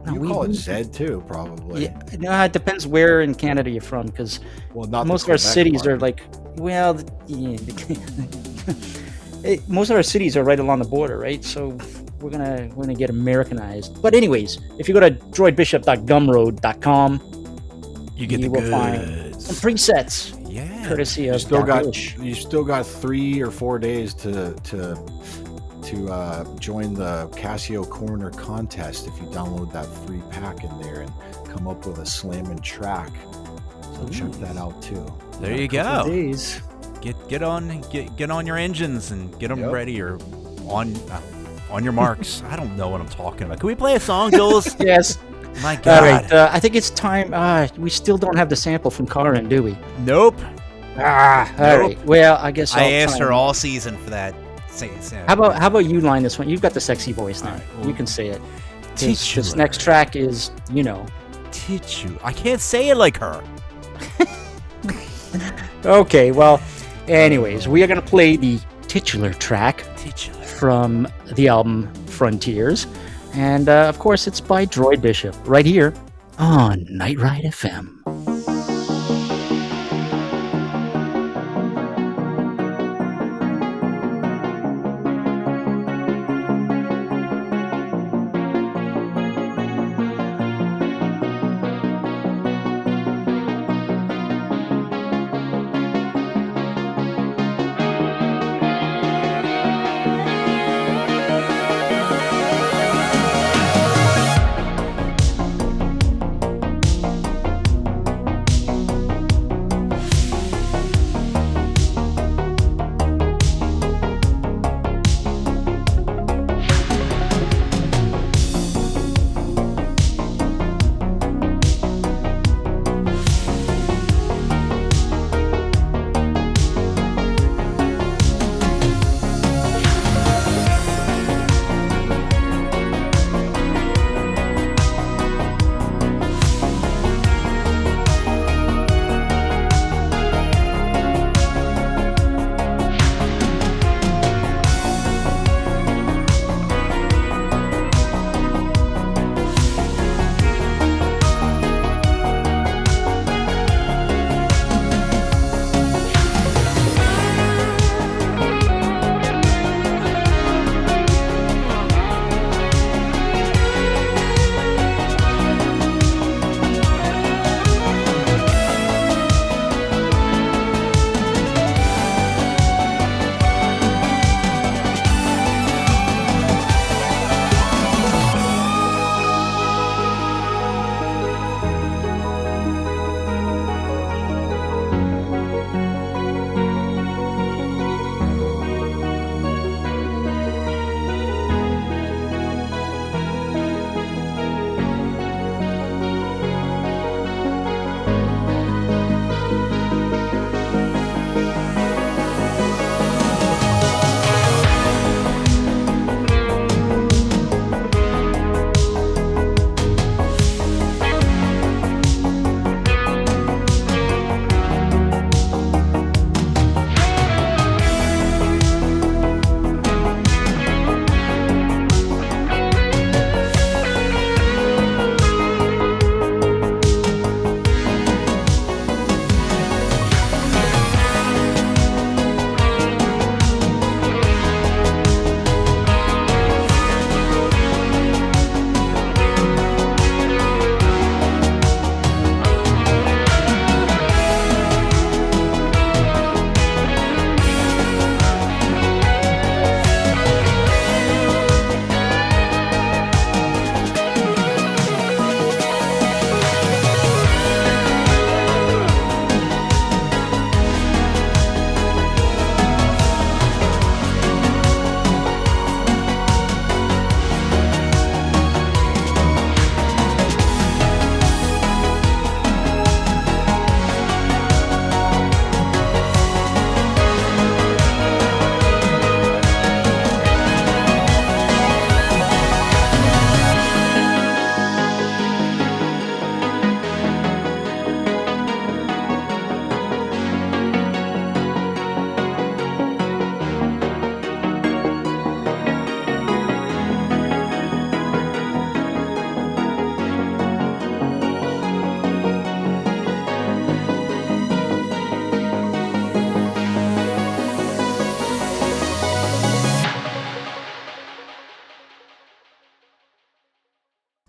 You call it Zed too, probably. Yeah, no, it depends where in Canada you're from, because Well, not most the of our Quebec cities part. are like, well, most of our cities are right along the border, right? So we're gonna get Americanized. But anyways, if you go to droidbishop.gumroad.com, You get you the will find goods. some presets, Yeah. courtesy You of still got Bush. 3 or 4 days to join the Casio Corner contest if you download that free pack in there and come up with a slamming track. So check that out too. There Got you a couple go. days. Get on your engines and get them Yep. ready, or on your marks. I don't know what I'm talking about. Can we play a song, Jules? Yes. My All God. right. I think it's time. We still don't have the sample from Karin, do we? Nope. All right. Well, I guess I I'll asked try her and- all season for that. How about you line this one? You've got the sexy voice now. All right, well, You can say it. Titular. This next track is, Titular. I can't say it like her. Okay, well, anyways, we are going to play the titular track Titular. from the album Frontiers. And, of course, it's by Droid Bishop right here on Night Ride FM.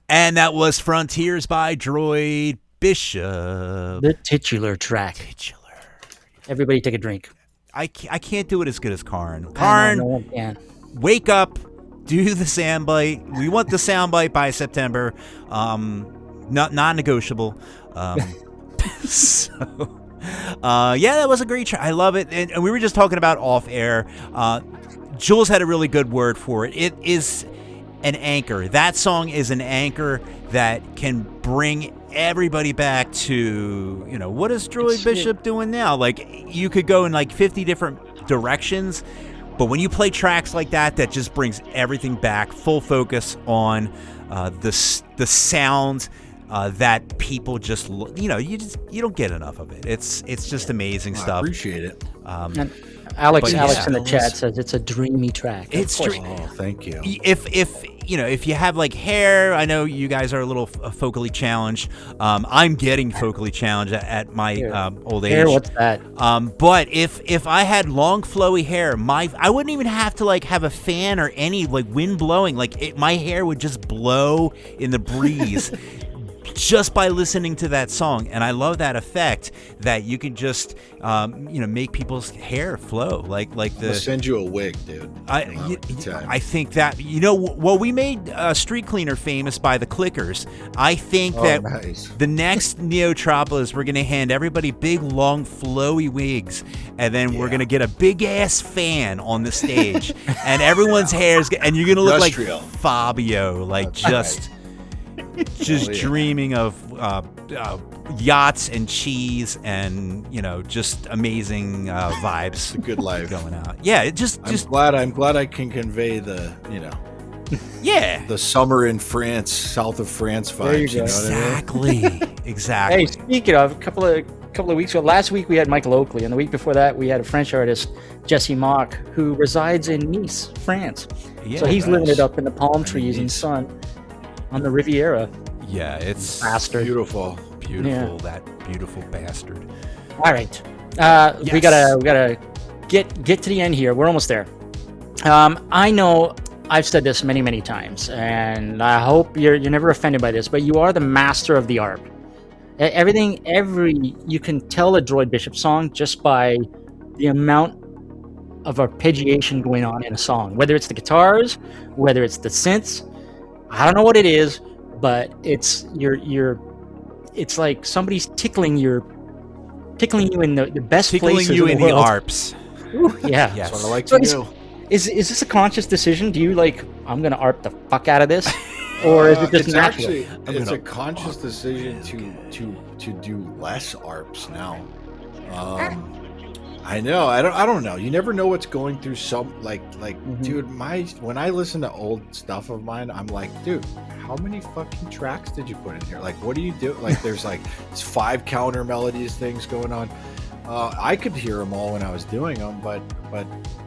And that was Frontiers by Droid Bishop. The titular track. Titular. Everybody take a drink. I can't do it as good as Karn. I Karn, know, no one can. wake up, do the soundbite. We want the soundbite by September. Non-negotiable. So, yeah, that was a great track. I love it. And we were just talking about off air. Jules had a really good word for it. It is an anchor. That song is an anchor that can bring everybody back to, what is Droid It's- Bishop doing now? Like, you could go in like 50 different directions, but when you play tracks like that just brings everything back, full focus on the sound that people just, you don't get enough of it. It's just amazing stuff. I appreciate it. And Alex But in the chat says it's a dreamy track. It's Of course. Oh, thank you. If you have like hair, I know you guys are a little focally challenged. I'm getting focally challenged at my old age. Hair, what's that? But if I had long flowy hair, I wouldn't even have to like have a fan or any like wind blowing. Like my hair would just blow in the breeze. Just by listening to that song. And I love that effect that you can just make people's hair flow like I'll send you a wig, dude. I think that we made Street Cleaner famous by the clickers. I think that nice. the next Neotropolis, we're gonna hand everybody big long flowy wigs, and then we're gonna get a big ass fan on the stage, and everyone's hair's and you're gonna look Industrial. like Fabio, like just dreaming of yachts and cheese and just amazing vibes. It's a good life. Going out. Yeah, I'm glad I can convey the the summer in France, south of France vibes. There you go. Exactly. Hey, speaking of, a couple of weeks ago, last week we had Michael Oakley, and the week before that we had a French artist, Jesse Mock, who resides in Nice, France. Yeah, so he's nice. living it up in the palm trees and sun on the Riviera. Yeah, it's Bastard. Beautiful. beautiful. That beautiful bastard. All right, we gotta get to the end here. We're almost there. I know I've said this many times, and I hope you're never offended by this, but you are the master of the ARP. You can tell a Droid Bishop song just by the amount of arpeggiation going on in a song, whether it's the guitars, whether it's the synths. I don't know what it is, but it's like somebody's tickling you in the best places Tickling you in the world. ARPs. Ooh, yeah. Yes. That's what I like So to do. Is this a conscious decision? Do you I'm gonna ARP the fuck out of this, or is it just it's natural? actually it's a conscious decision to do less ARPs now. I know. I don't know. You never know what's going through some dude. When I listen to old stuff of mine, I'm like, dude, how many fucking tracks did you put in here? Like, what do you do? Like, there's like 5 counter melodies things going on. I could hear them all when I was doing them, but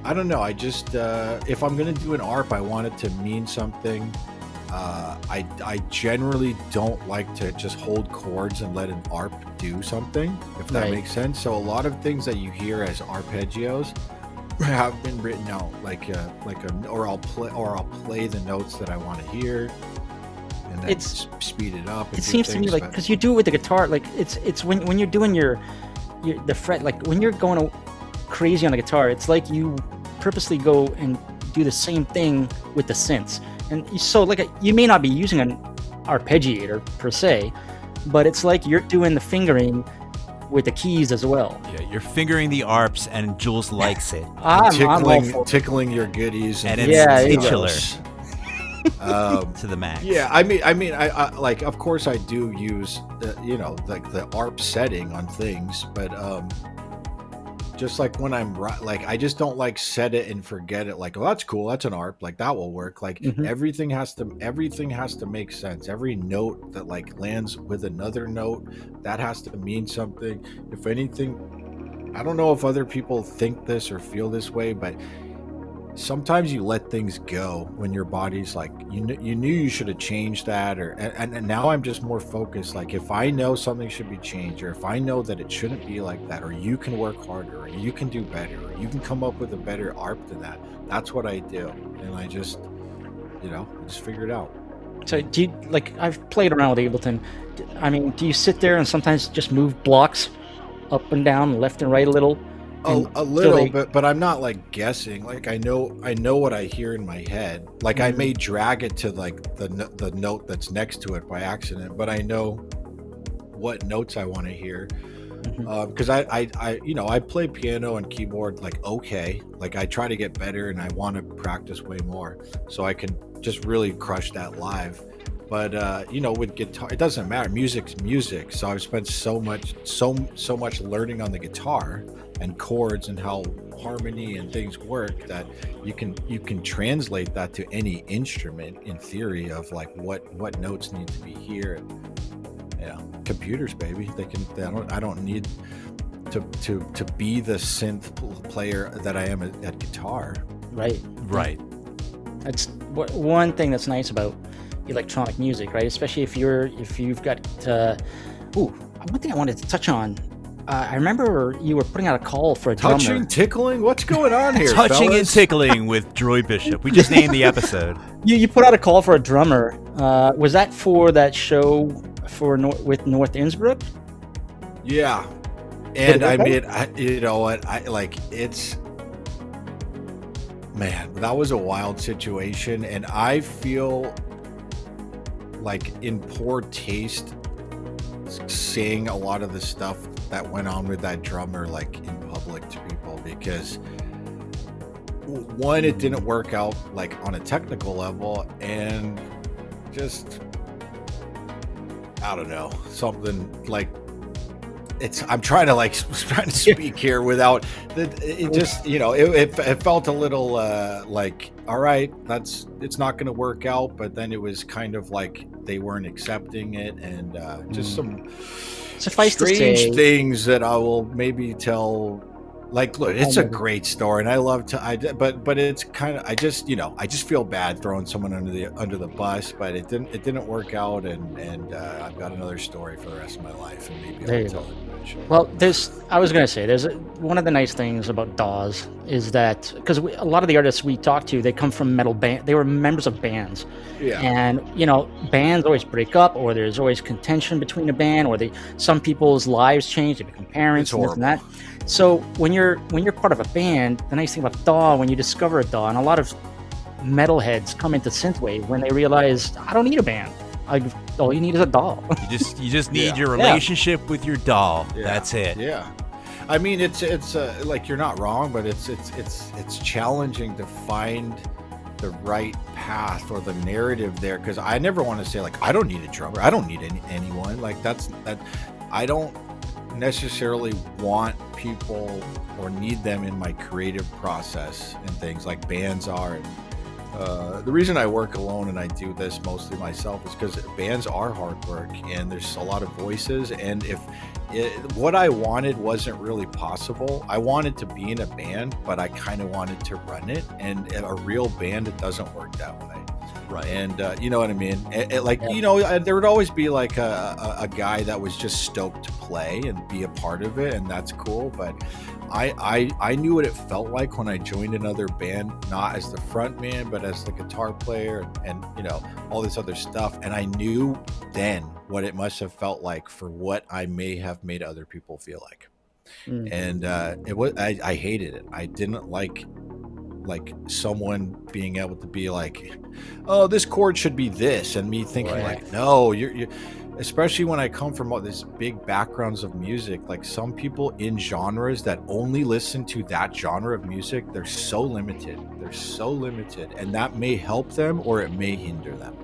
I don't know. I just if I'm gonna do an ARP, I want it to mean something. I generally don't like to just hold chords and let an ARP do something, if that Right. makes sense. So a lot of things that you hear as arpeggios have been written out or I'll play the notes that I want to hear, and then speed it up. It seems to me like because you do it with the guitar, like it's when you're doing the fret, like when you're going crazy on the guitar, it's like you purposely go and do the same thing with the synths. And so you may not be using an arpeggiator per se, but it's like you're doing the fingering with the keys as well. Yeah, you're fingering the ARPs, and Jules likes it. I'm all for it. tickling your goodies, And and it's Yeah, titular um, to the max. Yeah, I mean, I like, of course, I do use the ARP setting on things, but just like when I'm I just don't like set it and forget it. Like, oh, that's cool, that's an ARP, like that will work. Like everything has to make sense. Every note that lands with another note, that has to mean something. If anything, I don't know if other people think this or feel this way, but sometimes you let things go when your body's like, you knew you should have changed that, and now I'm just more focused. Like, if I know something should be changed, or if I know that it shouldn't be like that, or you can work harder, or you can do better, or you can come up with a better ARP than that, that's what I do. And I just figure it out. So do you, I've played around with Ableton. I mean, do you sit there and sometimes just move blocks up and down, left and right a little? A little, but I'm not guessing. I know what I hear in my head. I may drag it to the note that's next to it by accident, but I know what notes I want to hear. Because I play piano and keyboard okay. I try to get better, and I want to practice way more so I can just really crush that live. But with guitar, it doesn't matter. Music's music. So I've spent so much learning on the guitar and chords and how harmony and things work that you can translate that to any instrument in theory of like what notes need to be here. And, computers, baby. I don't need to be the synth player that I am at guitar. Right. That's one thing that's nice about electronic music, right? Especially if you've got one thing I wanted to touch on. I remember you were putting out a call for a drummer. Touching, tickling, what's going on here? Touching fellas? and tickling with Droid Bishop. We just named the episode. You put out a call for a drummer. Was that for that show with North Innsbruck? Yeah, and I mean, you know what? It's. Man, that was a wild situation, and I feel like in poor taste saying a lot of the stuff that went on with that drummer like in public to people, because one, it didn't work out like on a technical level, and just I don't know, something like I'm trying to speak here without it just, it felt a little like, all right, it's not going to work out. But then it was kind of like they weren't accepting it, and just some strange things that I will maybe tell. Like, look, it's a great story, and I love to. But it's kind of I just feel bad throwing someone under the bus. But it didn't work out, and I've got another story for the rest of my life, and maybe I'll tell it eventually. Well, I was going to say, one of the nice things about DAWs is that because a lot of the artists we talk to, they come from metal band. They were members of bands, and bands always break up, or there's always contention between a band, or some people's lives change, they become parents, and this and that. So when you're part of a band, the nice thing about DAW, when you discover a DAW, and a lot of metalheads come into synthwave when they realize, I don't need a band. All you need is a DAW. You just need your relationship with your DAW. Yeah. That's it. Yeah. I mean, it's like, you're not wrong, but it's challenging to find the right path or the narrative there, because I never want to say like, I don't need a drummer, I don't need anyone. Like that I don't necessarily want people or need them in my creative process and things like bands are. And the reason I work alone and I do this mostly myself is because bands are hard work, and there's a lot of voices, and if what I wanted wasn't really possible. I wanted to be in a band, but I kind of wanted to run it, and a real band, it doesn't work that way. Right. And you know what I mean? There would always be like a guy that was just stoked to play and be a part of it, and that's cool. But I knew what it felt like when I joined another band, not as the front man, but as the guitar player and all this other stuff. And I knew then what it must have felt like for what I may have made other people feel like. And I hated it. I didn't like someone being able to be like, oh, this chord should be this, and me thinking like, no, you're especially when I come from all these big backgrounds of music, like some people in genres that only listen to that genre of music, they're so limited, and that may help them or it may hinder them.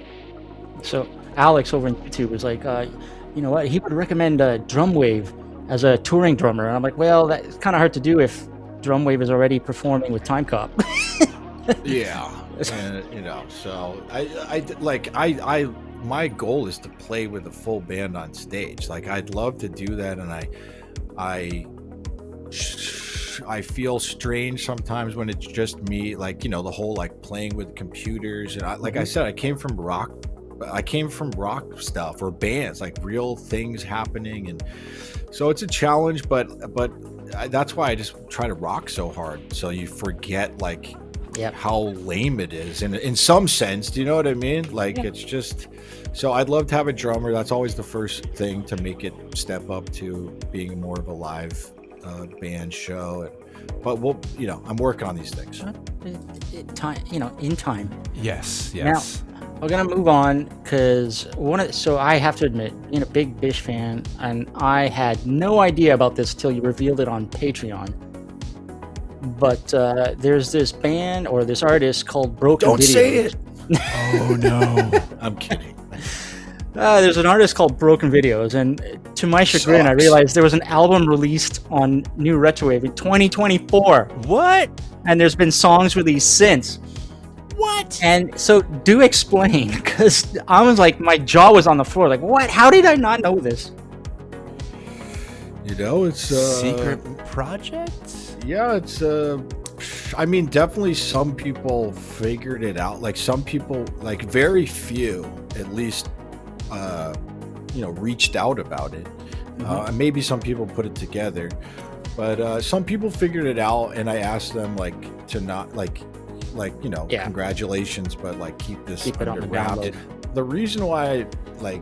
So Alex over on YouTube was like, you know what, he would recommend Drumwave as a touring drummer, and I'm like, well, that's kind of hard to do if Drumwave is already performing with Time Cop. Yeah. And, so I my goal is to play with a full band on stage. Like, I'd love to do that, and I feel strange sometimes when it's just me, like, the whole like playing with computers, and I said, I came from rock stuff or bands, like real things happening, and so it's a challenge, but that's why I just try to rock so hard, so you forget like how lame it is, and in some sense, do you know what I mean? Like, it's just, so I'd love to have a drummer. That's always the first thing to make it step up to being more of a live band show. But we'll, I'm working on these things. In time. Yes. Now, we're gonna move on, because so I have to admit, being a big Bish fan, and I had no idea about this till you revealed it on Patreon. But there's this band or this artist called Broken Don't Videos. say it. Oh no. I'm kidding. There's an artist called Broken Videos, and to my chagrin, I Sucks. realized there was an album released on New Retrowave in 2024, What? and there's been songs released since. What? And so, do explain, because I was like, my jaw was on the floor. Like, what? How did I not know this? You know, it's Secret project? Yeah, it's I mean, definitely some people figured it out. Like some people, like very few, at least, reached out about it. And maybe some people put it together, but some people figured it out. And I asked them like to not congratulations, but like keep Keep it on under the wraps. download. The reason why I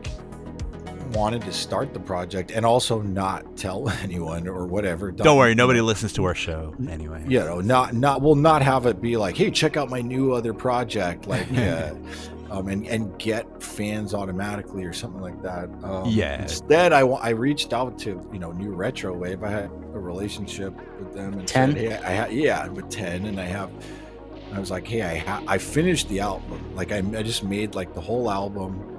wanted to start the project and also not tell anyone or whatever. Don't worry, nobody listens to our show anyway. Not have it be like, hey, check out my new other project, like, and get fans automatically or something like that. Instead, I reached out to New Retrowave. I had a relationship with them and 10? said, hey, with 10, and I was like, hey, I finished the album. Like I just made like the whole album.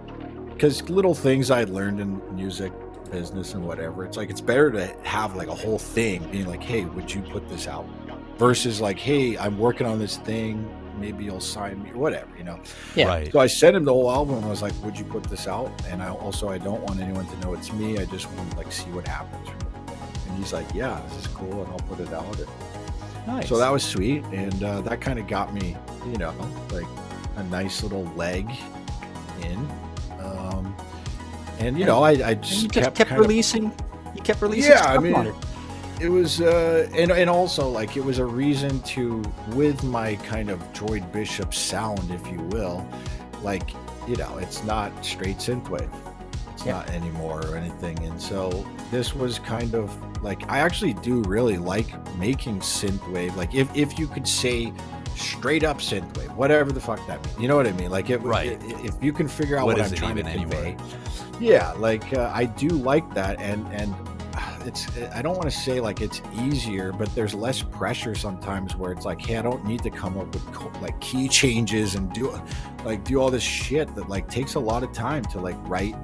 Because little things I learned in music business and whatever, it's like it's better to have like a whole thing being like, hey, would you put this out, versus like, hey, I'm working on this thing, maybe you'll sign me or whatever, Yeah. Right. So I sent him the whole album and I was like, would you put this out? And I don't want anyone to know it's me. I just want to like see what happens. And he's like, yeah, this is cool, and I'll put it out. Nice. So that was sweet, and that kind of got me, like a nice little leg in. And I just kept releasing. You kept releasing. Yeah, stuff I mean, on it. it was and also like it was a reason to, with my kind of Droid Bishop sound, if you will, like it's not straight synthwave, it's not anymore or anything. And so this was kind of like, I actually do really like making synthwave, like if you could say straight up synthwave, whatever the fuck that means, you know what I mean? Like if you can figure out what I'm trying to convey. Yeah, like I do like that, and it's, I don't want to say like it's easier, but there's less pressure sometimes where it's like, hey, I don't need to come up with like key changes and do all this shit that like takes a lot of time to like write,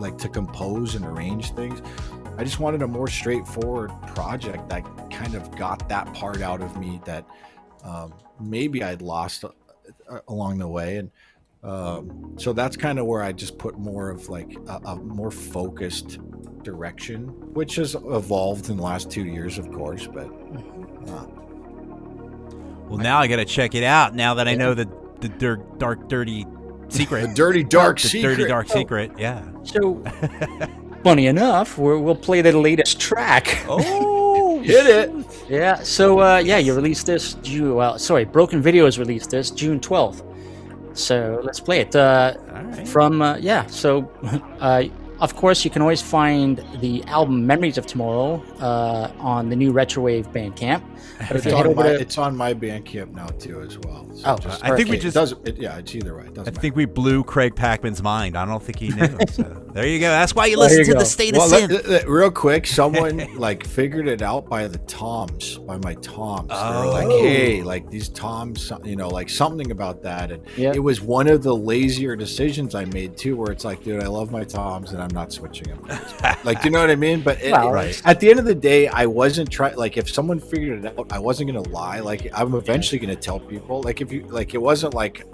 like to compose and arrange things. I just wanted a more straightforward project that kind of got that part out of me that maybe I'd lost along the way. And so that's kind of where I just put more of like a more focused direction, which has evolved in the last 2 years, of course. But well, now I got to check it out. Now that I know the dark, dirty secret, the dirty dark secret. Yeah. So, funny enough, we'll play the latest track. Oh, hit it! Yeah. So, you released this Broken Videos released this June 12th. So let's play it. right. So, of course, you can always find the album Memories of Tomorrow on the New Retrowave Bandcamp. But if you head over to, it's on my Bandcamp now too, as well. So I think we just it's either way. It doesn't matter. think we blew Craig Packman's mind. I don't think he knew. So there you go. That's why you listen to the State of Synth. Real quick, someone like figured it out by my toms. They were like, hey, like these toms, like something about that. And it was one of the lazier decisions I made too, where it's like, dude, I love my toms and I'm not switching them. Like, do you know what I mean? But at the end of the day, I wasn't trying, like if someone figured it out, I wasn't going to lie. Like I'm eventually going to tell people, like if you, like it wasn't like,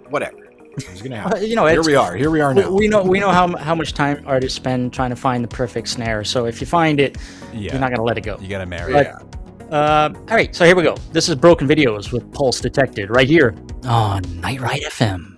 whatever. It was going to happen. Here we are now. We know how much time artists spend trying to find the perfect snare. So if you find it, you're not going to let it go. You got to marry it. All right, so here we go. This is Broken Videos with Pulse Detected right here on Night Ride FM.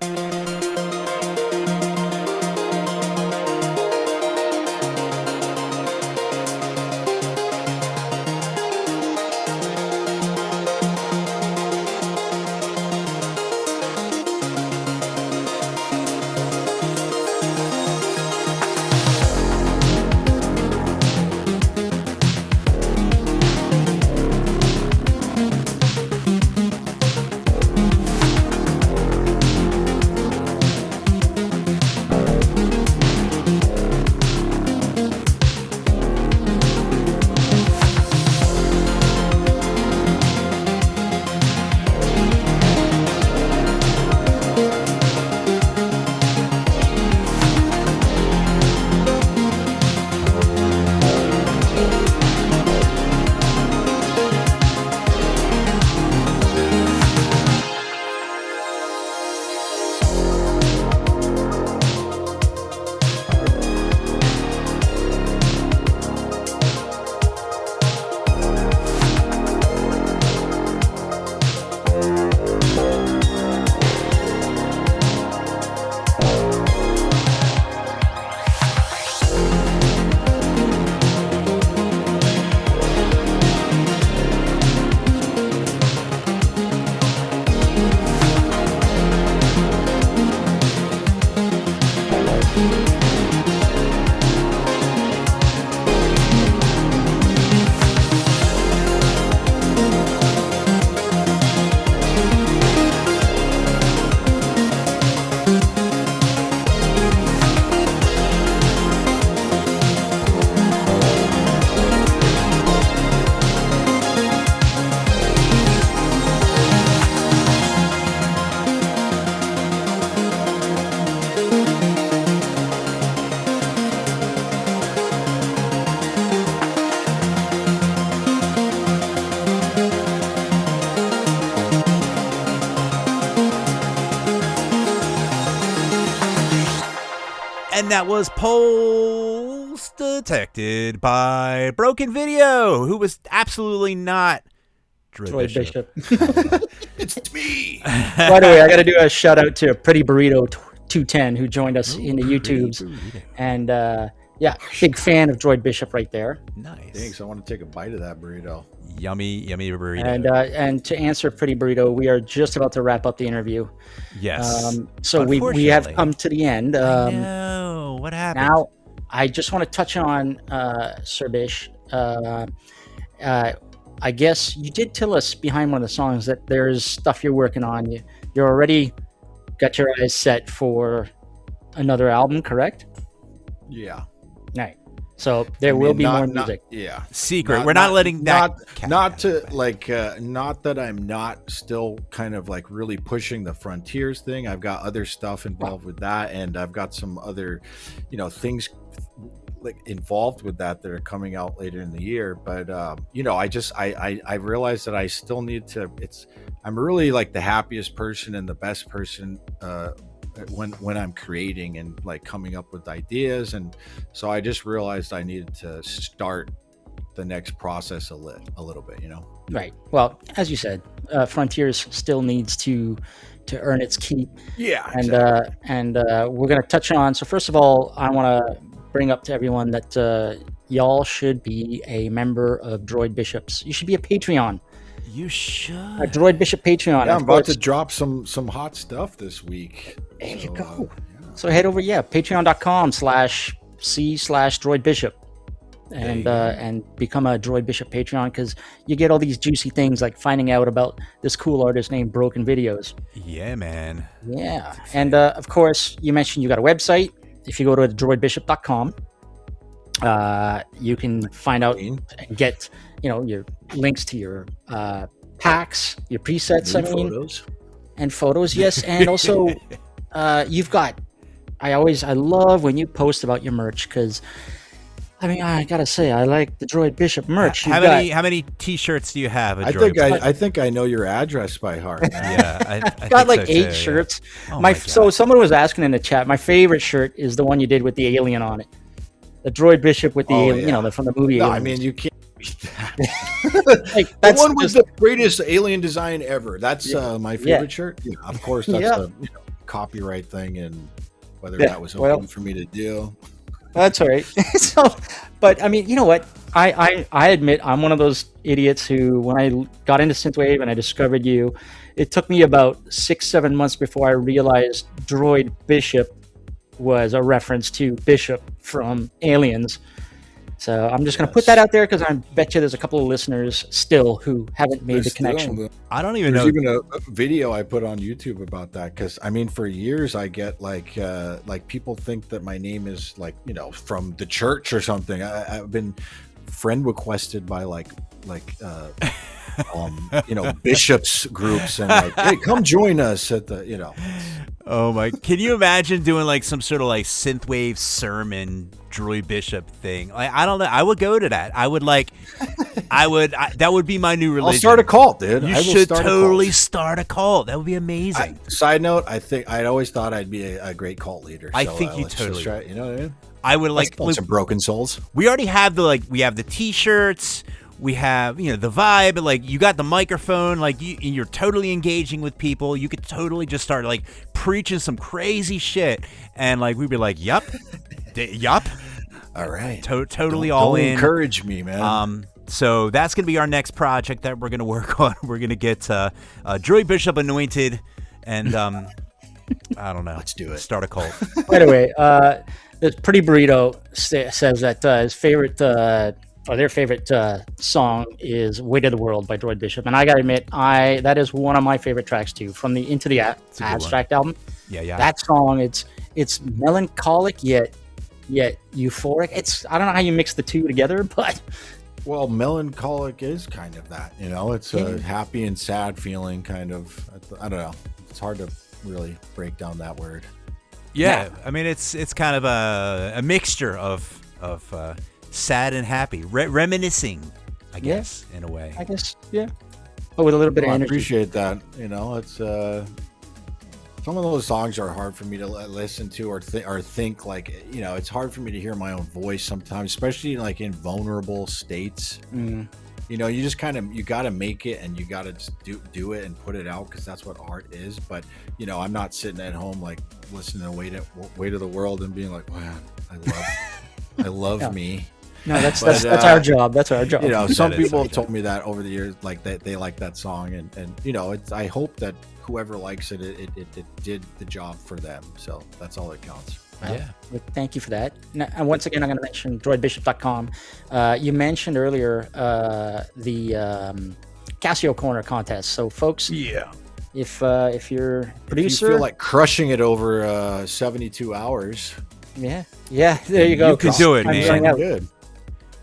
And that was Pulse Detected by Broken Video, who was absolutely not Droid Bishop. It's me. By the way, I got to do a shout out to Pretty Burrito 210 who joined us in the YouTubes, and yeah, big fan of Droid Bishop right there. Nice. Thanks. I want to take a bite of that burrito. Yummy burrito. And to answer Pretty Burrito, we are just about to wrap up the interview. Yes. So we have come to the end. I know. What happened? Now, I just want to touch on Sir Bish. I guess you did tell us behind one of the songs that there's stuff you're working on. You're already got your eyes set for another album, correct? Yeah. Right. So there will be more music. Yeah. Secret. We're not letting that. Not that I'm not still kind of like really pushing the Frontiers thing. I've got other stuff involved with that, and I've got some other, things like involved with that are coming out later in the year. But I realized that I still need to. I'm really like the happiest person and the best person when I'm creating and like coming up with ideas, and so I just realized I needed to start the next process a little bit. Right. Well, as you said, Frontiers still needs to earn its keep. Yeah. And exactly. we're going to touch on. So first of all, I want to bring up to everyone that y'all should be a member of Droid Bishops. You should be a Patreon. You should. A Droid Bishop Patreon. Yeah, I'm about to drop some hot stuff this week. There you go. So head over, patreon.com/c/Droid Bishop. And become a Droid Bishop Patreon, because you get all these juicy things like finding out about this cool artist named Broken Videos. Yeah, man. Yeah. And of course, you mentioned you got a website. If you go to droidbishop.com, you can find out and get your links to your packs, your presets, photos, yes. And also you've got, I love when you post about your merch, because I gotta say, I like the Droid Bishop merch. How many t-shirts do you have? I think I know your address by heart. Yeah, I've got like 8 shirts. Oh so someone was asking in the chat, my favorite shirt is the one you did with the alien on it. The Droid Bishop with the alien, from the movie. No, Aliens. you can't beat that. That's the one with the greatest alien design ever. That's my favorite shirt. Yeah, of course, that's a copyright thing, and whether that was okay for me to do. That's all right. But you know what? I admit I'm one of those idiots who, when I got into synthwave and I discovered you, it took me about 6-7 months before I realized Droid Bishop was a reference to Bishop from Aliens. So I'm just going to put that out there, because I bet you there's a couple of listeners still who haven't made the connection. I don't even know. There's even a video I put on YouTube about that, because for years I get like people think that my name is from the church or something. I've been friend requested by bishops groups, and hey, come join us at the Oh my! Can you imagine doing some sort of synthwave sermon Droid Bishop thing? I don't know. I would go to that. I would that would be my new religion. I'll start a cult, dude. You should totally start a cult. That would be amazing. Side note: I'd always thought I'd be a great cult leader. I think you totally. Try, you know what I mean? I would some broken souls. We already have we have the t-shirts. We have, the vibe, you got the microphone, you're totally engaging with people. You could totally just start preaching some crazy shit, and we'd be yup. All right. Totally all in. Encourage me, man. So that's going to be our next project that we're going to work on. We're going to get Droid Bishop anointed, and I don't know. Let's do it. Start a cult. By the way, the Pretty Burrito says that his favorite their favorite song is "Weight of the World" by Droid Bishop, and I gotta admit, that is one of my favorite tracks too, from the Into the Abstract album. Yeah. That song, it's melancholic yet euphoric. I don't know how you mix the two together, but melancholic is kind of that. It's a happy and sad feeling, kind of. I don't know. It's hard to really break down that word. Yeah. It's kind of a mixture of sad and happy, reminiscing, I guess, in a way. I guess, yeah. But with a little bit of energy. I appreciate that. It's some of those songs are hard for me to listen to or think like, it's hard for me to hear my own voice sometimes, especially like in vulnerable states. You just you got to make it, and you got to just do it and put it out, because that's what art is. But I'm not sitting at home like listening to Weight of the World and being like, man, I love Yeah. me. No, that's our job. That's our job. Some That is people our have told me that over the years, like that they like that song, and I hope that whoever likes it, it did the job for them. So that's all that counts. Yeah. Well, thank you for that. And once again, I'm going to mention droidbishop.com. You mentioned earlier the Casio Corner contest. So, folks, Yeah. if you're a producer, If you feel like crushing it over 72 hours, yeah, there you go. You can do it, I'm man. going out. good.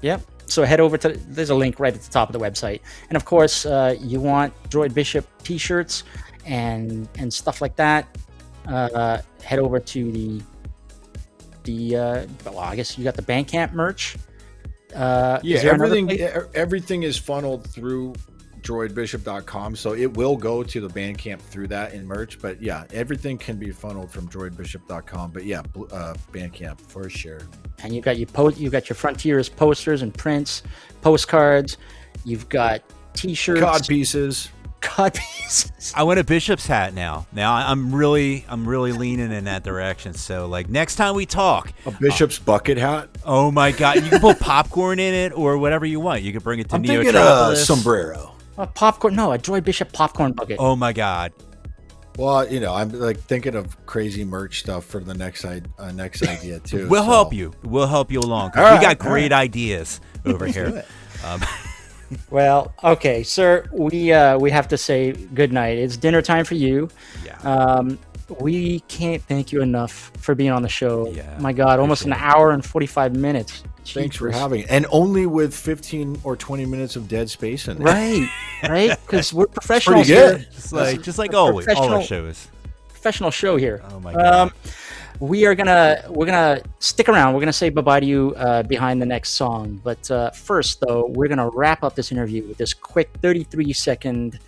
Yep. So head over to, there's a link right at the top of the website. And of course, you want Droid Bishop t-shirts and stuff like that. Head over to well, I guess you got the Bandcamp merch. Everything is funneled through droidbishop.com, so it will go to the Bandcamp through that in merch. But yeah, everything can be funneled from droidbishop.com. But yeah, Bandcamp for sure. And you got you got your Frontiers posters and prints, postcards. You've got t-shirts, Cod pieces. I want a Bishop's hat now. Now I'm really leaning in that direction. So like next time we talk, A Bishop's bucket hat. oh my God, you can put popcorn in it or whatever you want. You can bring it to I'm thinking a Neotropolis. sombrero. a popcorn. No, a Droid Bishop popcorn bucket. Oh my God. Well, I'm like thinking of crazy merch stuff for the next idea too. We'll so. help you. We'll help you along. 'Cause All we right, got great ideas over here. Well, okay, sir. We have to say good night. It's dinner time for you. Yeah. We can't thank you enough for being on the show. Yeah, My God, almost an appreciate hour and 45 minutes. Thanks for Jeepers. having it. And only with 15 or 20 minutes of dead space in it. Right, because we're professionals Pretty good. here. Just like always, all our professional- shows. Professional show here. Oh my God. We're gonna stick around. We're gonna say bye-bye to you behind the next song. But first, though, we're gonna wrap up this interview with this quick 33-second,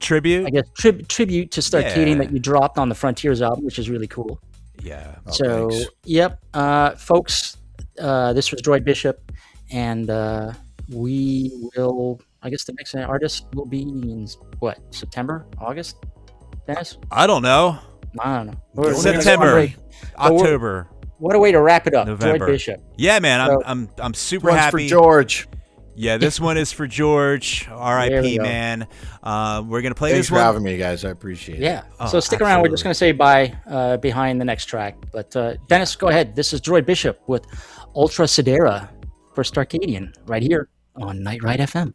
Tribute. I guess, tribute to Starcadian Yeah. that you dropped on the Frontiers album, which is really cool. Yeah. Oh, So, thanks. yep, folks, this was Droid Bishop, and we will. I guess the next artist will be in what, September, August? Dennis? I don't know. I don't know. We're gonna go on September, break. But we're- October, What a way to wrap it up, November. Droid Bishop. Yeah, man. So- I'm super One's happy. for George. Yeah, this one is for George. There we R.I.P. go. Man. We're gonna play Thanks this for one. having me, guys. I appreciate it. Yeah. Oh, So stick around. We're just absolutely. going to say bye behind the next track. But Dennis, go ahead. This is Droid Bishop with Ultra Sidera for Starcadian right here on Night Ride FM.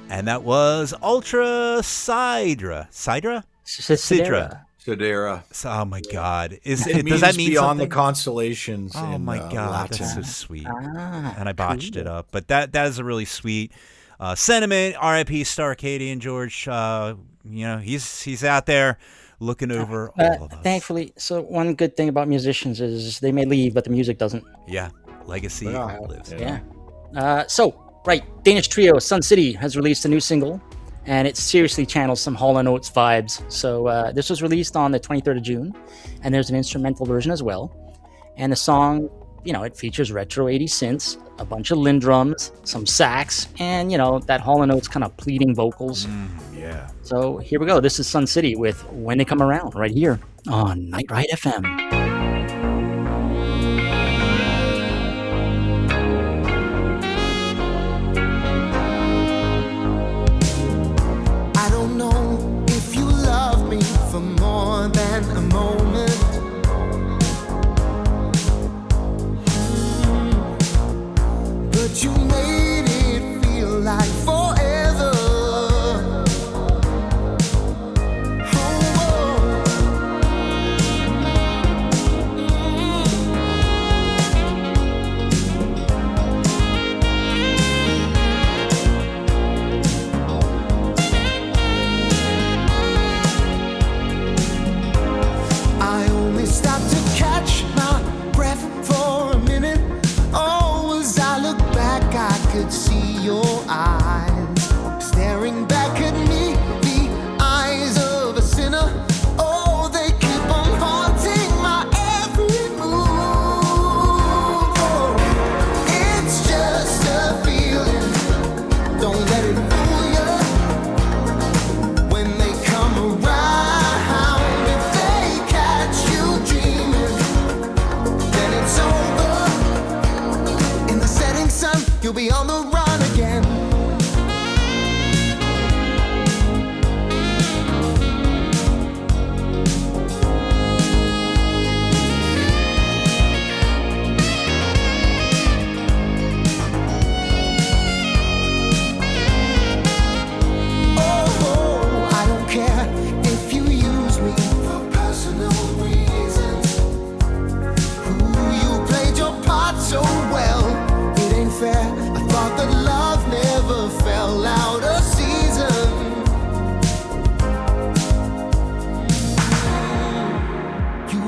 And that was Ultra Sidra. Sidra? Sidera. Sidera. Oh my God! It Does means that mean beyond something? the constellations? Oh in, my God, Latin. that's so sweet. Ah, And I botched it up, but that is a really sweet sentiment. R.I.P. Starcadian George. He's out there looking over all of us. Thankfully, so one good thing about musicians is they may leave, but the music doesn't. Yeah, legacy Yeah. lives. Yeah. Right, Danish trio Sun City has released a new single, and it seriously channels some Hall & Oates vibes. So this was released on the 23rd of June, and there's an instrumental version as well. And the song, it features retro 80s synths, a bunch of Lindrums, some sax, and, that Hall & Oates kind of pleading vocals. Yeah. So here we go. This is Sun City with When They Come Around right here on Night Ride FM. I don't know if you love me for more than a moment. But you made it feel like forever. Oh,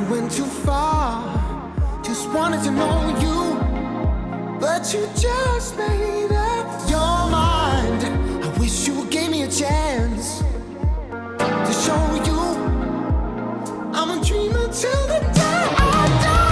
went too far. Just wanted to know you, but you just made up your mind. I wish you gave me a chance to show you I'm a dreamer till the day I die.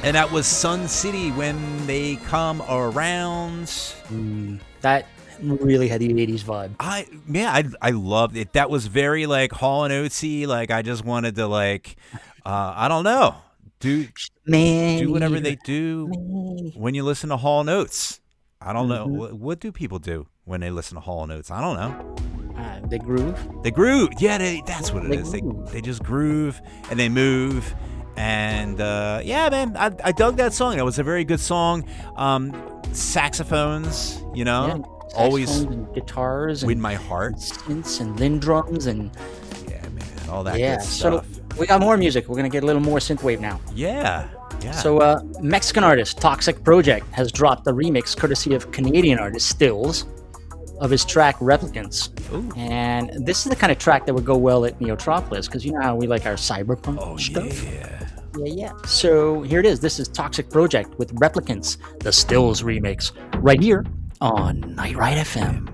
And that was Sun City, When They Come Around. That really had the 80s vibe. I loved it. That was very like Hall and Oatesy. Like I just wanted to like, I don't know, do whatever they do when you listen to Hall and Oates. I don't know. What do people do when they listen to Hall and Oates? I don't know. They groove. They groove. Yeah, that's what it is. They just groove and they move. And yeah, man, I dug that song. That was a very good song. Saxophones, you know, Yeah, always and guitars win and my heart. synths and Lindrums and Yeah, man, all that yeah. good So stuff. we got more music. We're gonna get a little more synthwave now. Yeah. So Mexican artist Toxxic Project has dropped a remix courtesy of Canadian artist Stills of his track Replicants. Ooh. And this is the kind of track that would go well at Neotropolis, because you know how we like our cyberpunk stuff. Yeah. So here it is. This is Toxxic Project with Replicants, the Stills remix, right here on Nightride FM.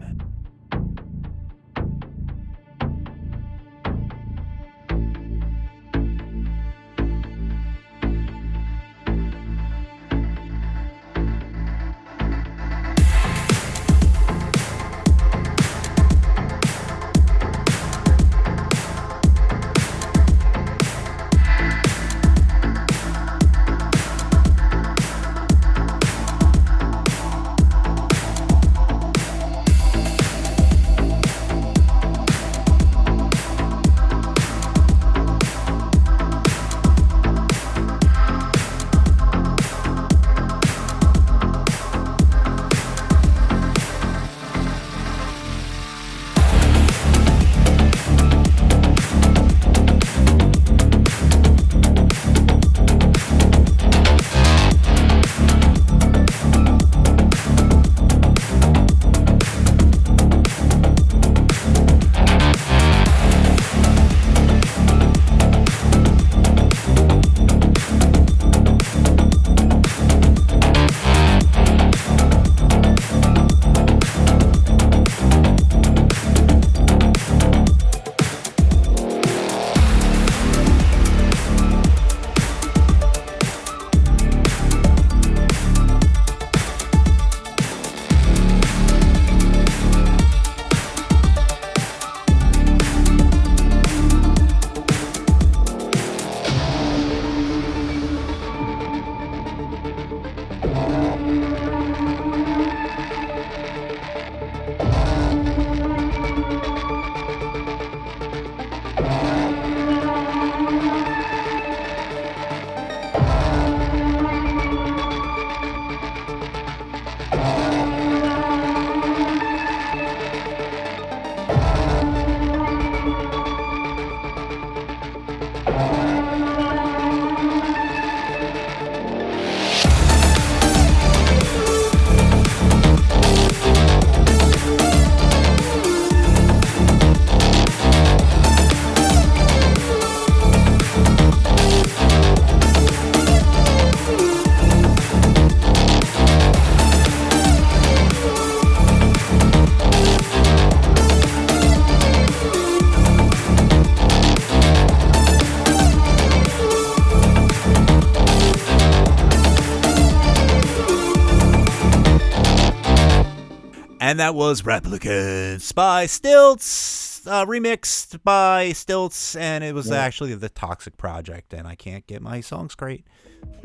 And that was Replicants by Stilts, remixed by Stilts, and it was actually the Toxxic Project, and I can't get my song straight.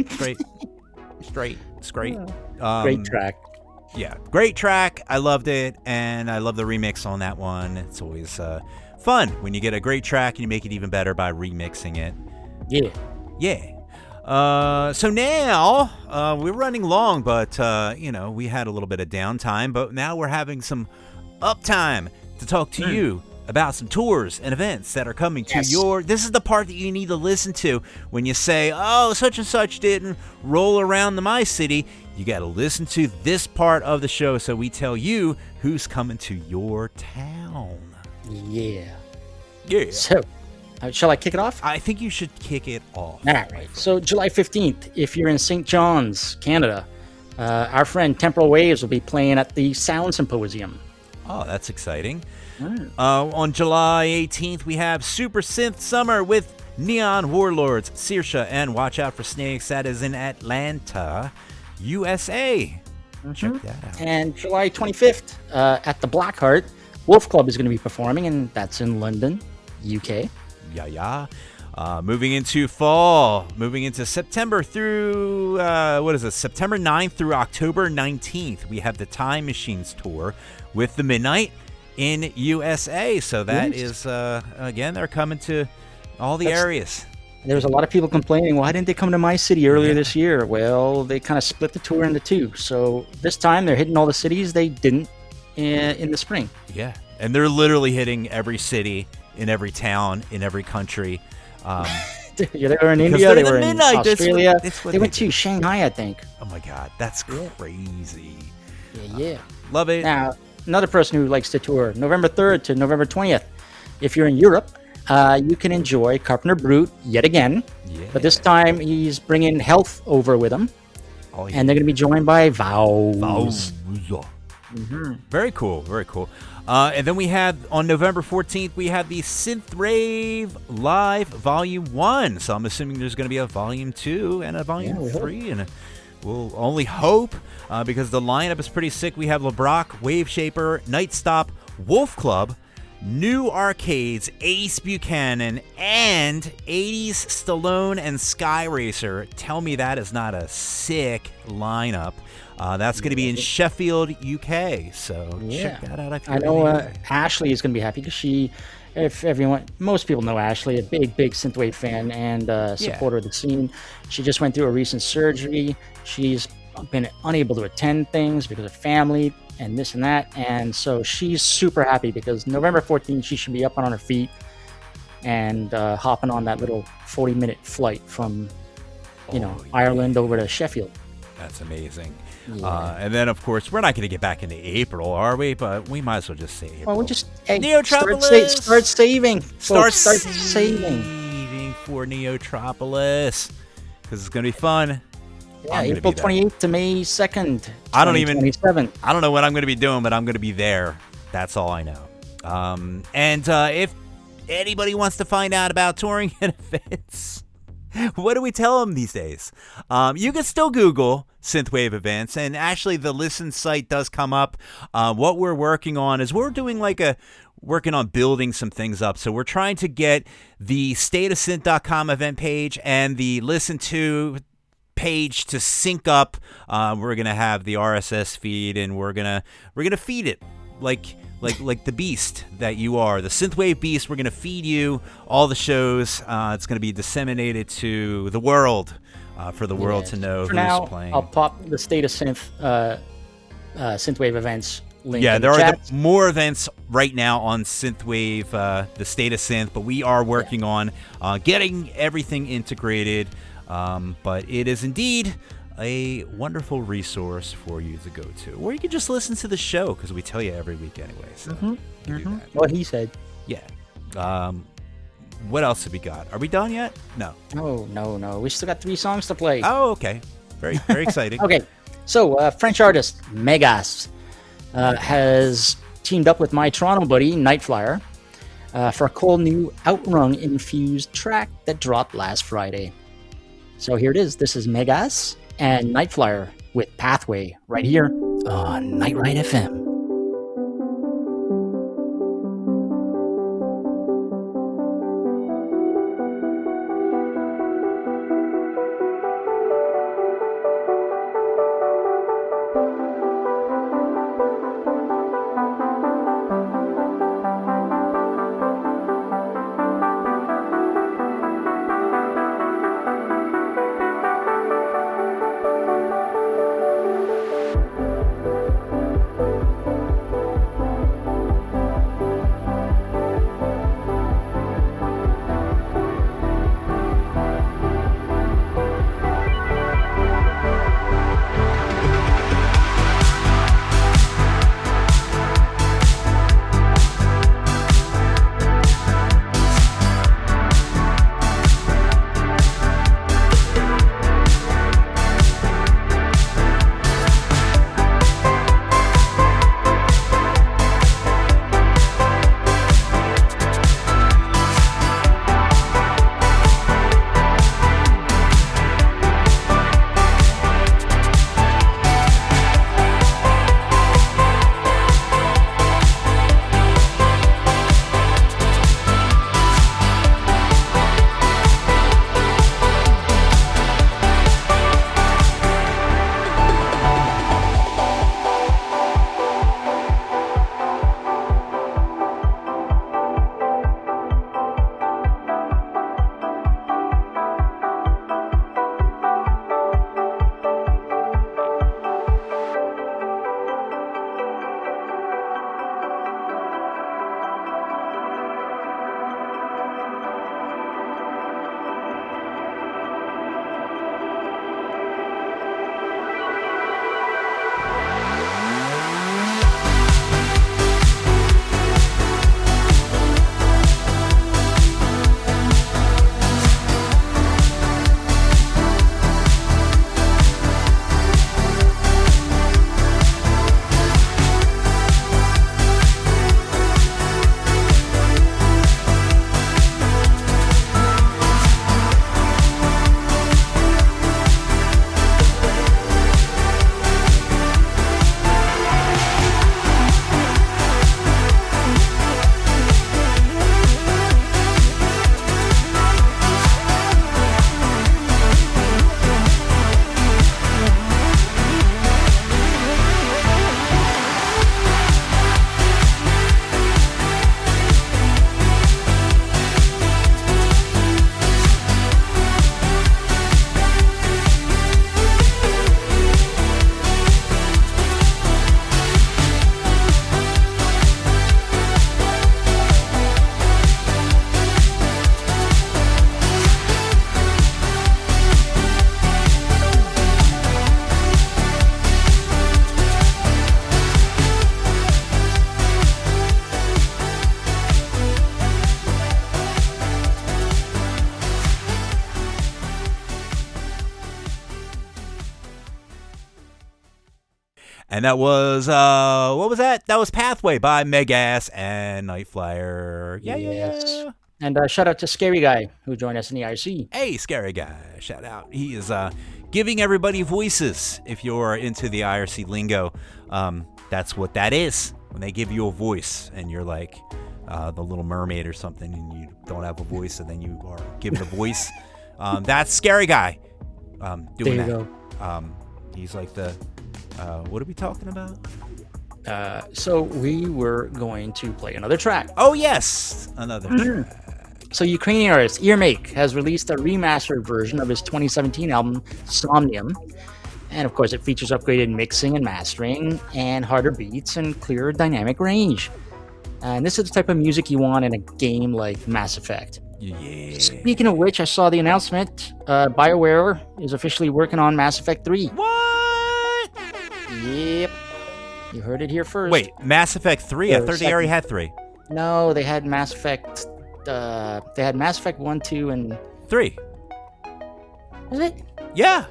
Straight. Great track. Yeah, great track. I loved it, and I love the remix on that one. It's always fun when you get a great track and you make it even better by remixing it. Yeah. So now we're running long, but we had a little bit of downtime, but now we're having some uptime to talk to you about some tours and events that are coming to your. This is the part that you need to listen to when you say, "Oh, such and such didn't roll around my city." You got to listen to this part of the show so we tell you who's coming to your town. Yeah. Yeah. So, shall I kick it off? I think you should kick it off. All right. So, July 15th, if you're in St. John's, Canada, our friend Temporal Waves will be playing at the Sound Symposium. Oh, that's exciting. On July 18th, we have Super Synth Summer with Neon Warlords, Saoirse, and Watch Out for Snakes. That is in Atlanta, USA. Check that out. And July 25th, at the Blackheart, Wolf Club is going to be performing, and that's in London, UK. Yeah. Moving into fall, moving into September through, September 9th through October 19th, we have the Time Machines Tour with the Midnight in USA. So that is, again, they're coming to all the areas. There was a lot of people complaining, why didn't they come to my city earlier this year? Well, they kind of split the tour into two. So this time they're hitting all the cities they didn't in the spring. Yeah, and they're literally hitting every city in every town in every country. Yeah, they were in India, they were in Australia. They went to Shanghai, I think. Oh my God, that's crazy. Yeah. Love it. Now, another person who likes to tour, November 3rd to November 20th. If you're in Europe, you can enjoy Carpenter Brute yet again. Yeah. But this time he's bringing Health over with him. Oh, yeah. And they're going to be joined by Vows. Very cool. And then we have, on November 14th, we have the Synth Rave Live Volume 1. So I'm assuming there's going to be a Volume 2 and a Volume 3. And we'll only hope, because the lineup is pretty sick. We have LeBrock, Wave Shaper, Night Stop, Wolf Club, New Arcades, Ace Buchanan, and 80s Stallone and Sky Racer. Tell me that is not a sick lineup. That's going to be in Sheffield, UK. So check that out. I know Ashley is going to be happy because most people know Ashley, a big synthwave fan and supporter of the scene. She just went through a recent surgery. She's been unable to attend things because of family and this and that, and so she's super happy because November 14th she should be up on her feet and hopping on that little 40-minute flight from Ireland over to Sheffield. That's amazing. And then, of course, we're not going to get back into April, are we? But we might as well just say April. Well, we'll just Neotropolis. Start saving. Start saving for Neotropolis because it's going to be fun. Yeah, April 28th to May 2nd. I don't know what I'm going to be doing, but I'm going to be there. That's all I know. And if anybody wants to find out about touring and events, what do we tell them these days? You can still Google Synthwave events, and actually the Listen site does come up. What we're working on is working on building some things up. So we're trying to get the stateofsynth.com event page and the Listen to page to sync up. We're gonna have the RSS feed, and we're gonna feed it like the beast that you are, the Synthwave beast. We're gonna feed you all the shows. It's gonna be disseminated to the world for the world to know who's playing. I'll pop the State of Synth Synthwave events link. Yeah, there are more events right now on Synthwave, the State of Synth, but we are working on getting everything integrated. But it is indeed a wonderful resource for you to go to, or you can just listen to the show because we tell you every week anyway. So you can do that. What he said. Yeah. What else have we got? Are we done yet? No. No. We still got 3 songs to play. Oh, okay. Very, very exciting. Okay. So French artist Megas has teamed up with my Toronto buddy Nightflyer for a cool new Outrun infused track that dropped last Friday. So here it is. This is Megas and Nightflyer with Pathway right here on Night Ride FM. And that was, what was that? That was Pathway by Megas and Nightflyer. Yeah. And shout out to Scary Guy, who joined us in the IRC. Hey, Scary Guy, shout out. He is giving everybody voices. If you're into the IRC lingo, that's what that is. When they give you a voice and you're like the Little Mermaid or something and you don't have a voice and then you are given a voice, that's Scary Guy doing there you that. Go. He's like the, what are we talking about? So we were going to play another track. Oh, yes, another track. So Ukrainian artist Earmake has released a remastered version of his 2017 album Somnium. And of course, it features upgraded mixing and mastering and harder beats and clearer dynamic range. And this is the type of music you want in a game like Mass Effect. Yeah. Speaking of which, I saw the announcement. BioWare is officially working on Mass Effect 3. What? Yep. You heard it here first. Wait, Mass Effect 3? I thought they already had 3. No, they had Mass Effect... they had Mass Effect 1, 2, and... 3. Was it? Yeah.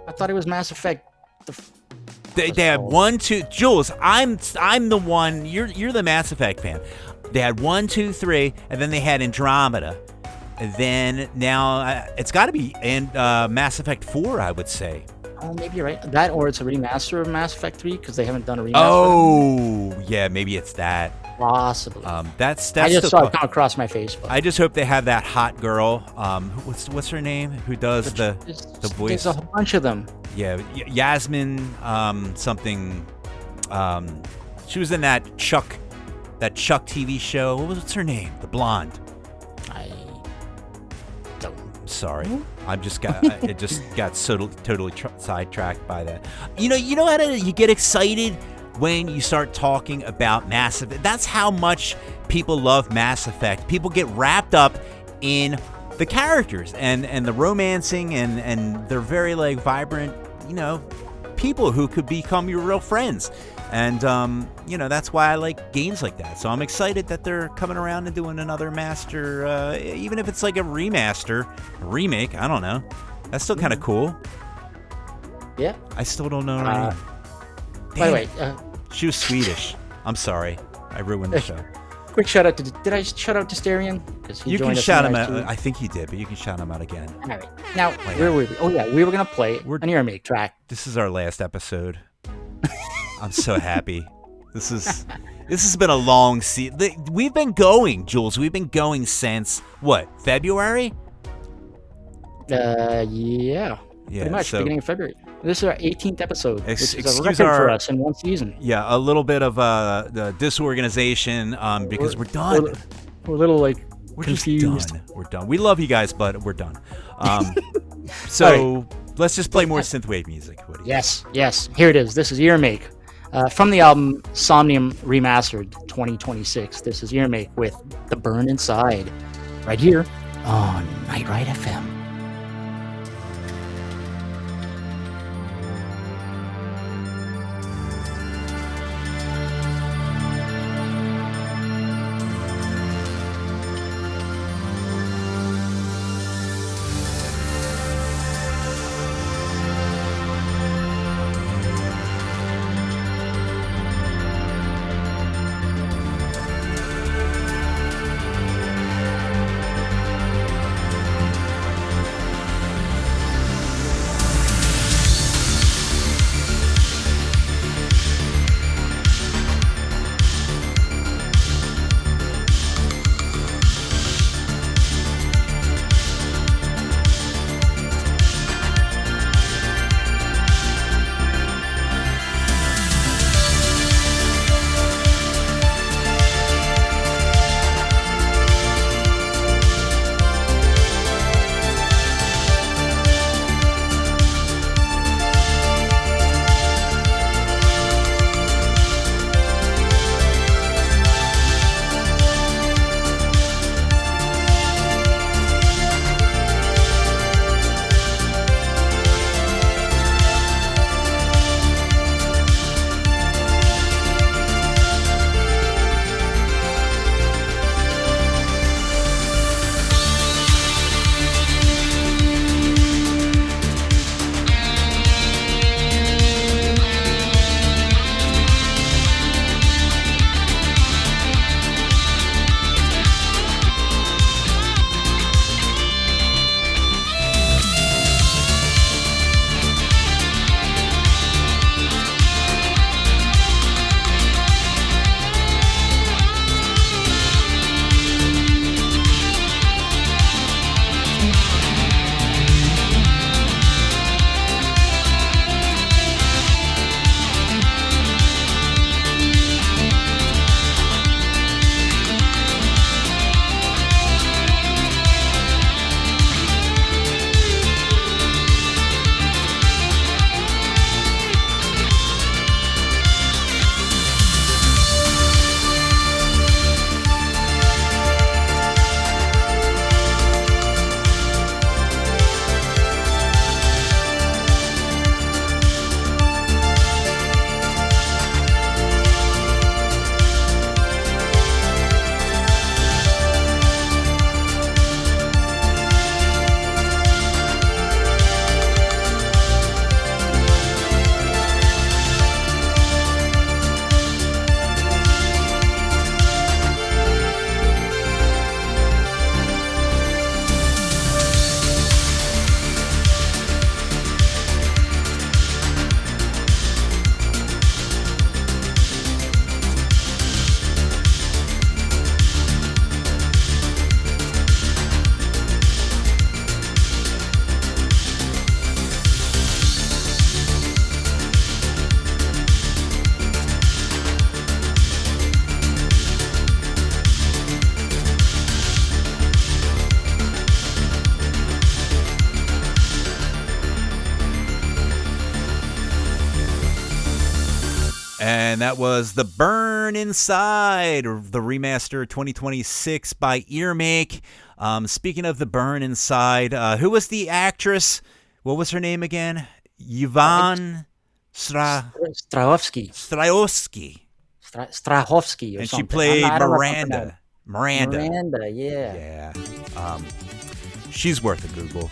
I thought it was Mass Effect... They had 1, 2... Jules, I'm the one... You're the Mass Effect fan. They had 1, 2, 3, and then they had Andromeda. And then now it's got to be Mass Effect 4, I would say. Oh, maybe you're right. That or it's a remaster of Mass Effect 3 because they haven't done a remaster. Oh, yeah, maybe it's that. Possibly. That's I just saw it come across my Facebook. I just hope they have that hot girl. What's her name? Who does the voice? There's a whole bunch of them. Yeah, Yasmin something. She was in that Chuck TV show. What's her name? The blonde. I don't. Sorry, I just got it. Just got totally sidetracked by that. You know how you get excited when you start talking about Mass Effect. That's how much people love Mass Effect. People get wrapped up in the characters and the romancing and they're very like vibrant, people who could become your real friends. And that's why I like games like that. So I'm excited that they're coming around and doing another master, even if it's like a remaster, a remake. I don't know. That's still kind of cool. Yeah. I still don't know her name. By the way, she was Swedish. I'm sorry, I ruined the show. Quick shout out to. Did I shout out to Sterian? You can shout him out. I think he did, but you can shout him out again. All right. Now, where were we? Oh yeah, we were gonna play an Earmake track. This is our last episode. I'm so happy. This has been a long season. We've been going, Jules. We've been going since what? February? Yeah. Pretty much beginning of February. This is our 18th episode, which is a record for us in one season. Yeah, a little bit of the disorganization because we're done. We're a little like we're confused. Just done. We're done. We love you guys, but we're done. So right. Let's just play more synthwave music. Yes. Here it is. This is Earmake from the album Somnium Remastered 2026. This is Earmake with The Burn Inside right here on Nightride FM. And that was The Burn Inside, or the remaster 2026 by Earmake. Speaking of The Burn Inside, who was the actress? What was her name again? Yvonne Strahovski. Strahovski. Strahovski or And something. she played I don't know if I'm pronouncing Miranda. Miranda, yeah. Yeah. She's worth a Google.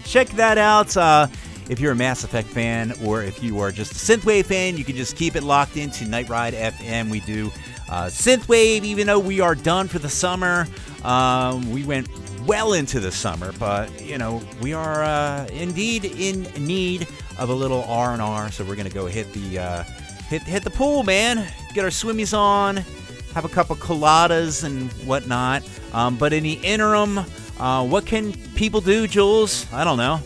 Check that out. If you're a Mass Effect fan, or if you are just a Synthwave fan, you can just keep it locked into Night Ride FM. We do Synthwave, even though we are done for the summer. We went well into the summer, but we are indeed in need of a little R&R. So we're gonna go hit the pool, man. Get our swimmies on, have a couple coladas and whatnot. But in the interim, what can people do, Jules? I don't know.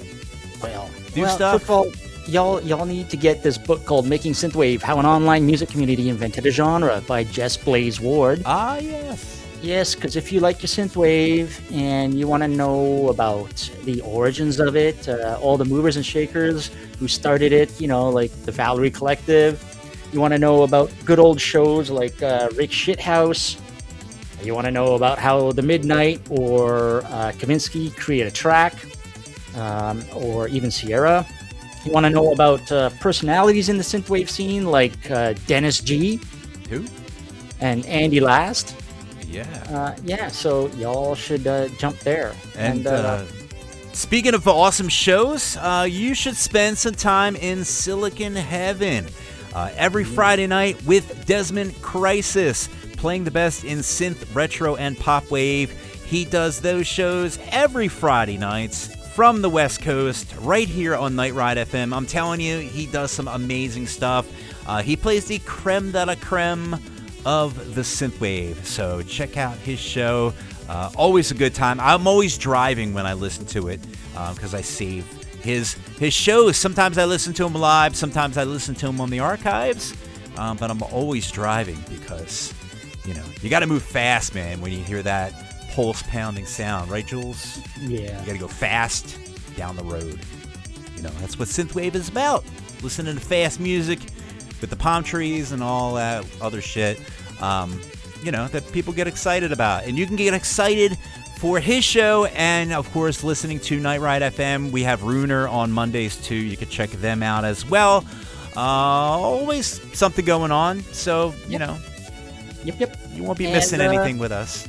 Well, Stuff. first of all, y'all need to get this book called Making Synthwave: How an Online Music Community Invented a Genre by Jess Blaze Ward. Ah, yes. Yes, because if you like your synthwave and you want to know about the origins of it, all the movers and shakers who started it, like the Valerie Collective, you want to know about good old shows like Rick Shithouse, you want to know about how the Midnight or Kavinsky create a track, or even Sierra. You want to know about personalities in the synthwave scene like Dennis G. Who? And Andy Last. Yeah. So y'all should jump there. And speaking of awesome shows, you should spend some time in Silicon Heaven every Friday night with Desmond Crisis, playing the best in synth, retro, and pop wave. He does those shows every Friday nights from the West Coast, right here on Night Ride FM. I'm telling you, he does some amazing stuff. He plays the creme de la creme of the synthwave, so check out his show. Always a good time. I'm always driving when I listen to it, because I save his shows. Sometimes I listen to him live, sometimes I listen to him on the archives, but I'm always driving because you got to move fast, man, when you hear that pulse pounding sound, right, Jules? Yeah. You got to go fast down the road. That's what synthwave is about. Listening to fast music with the palm trees and all that other shit, that people get excited about. And you can get excited for his show and, of course, listening to Night Ride FM. We have Runer on Mondays, too. You can check them out as well. Always something going on. So, Yep. you won't be missing anything with us.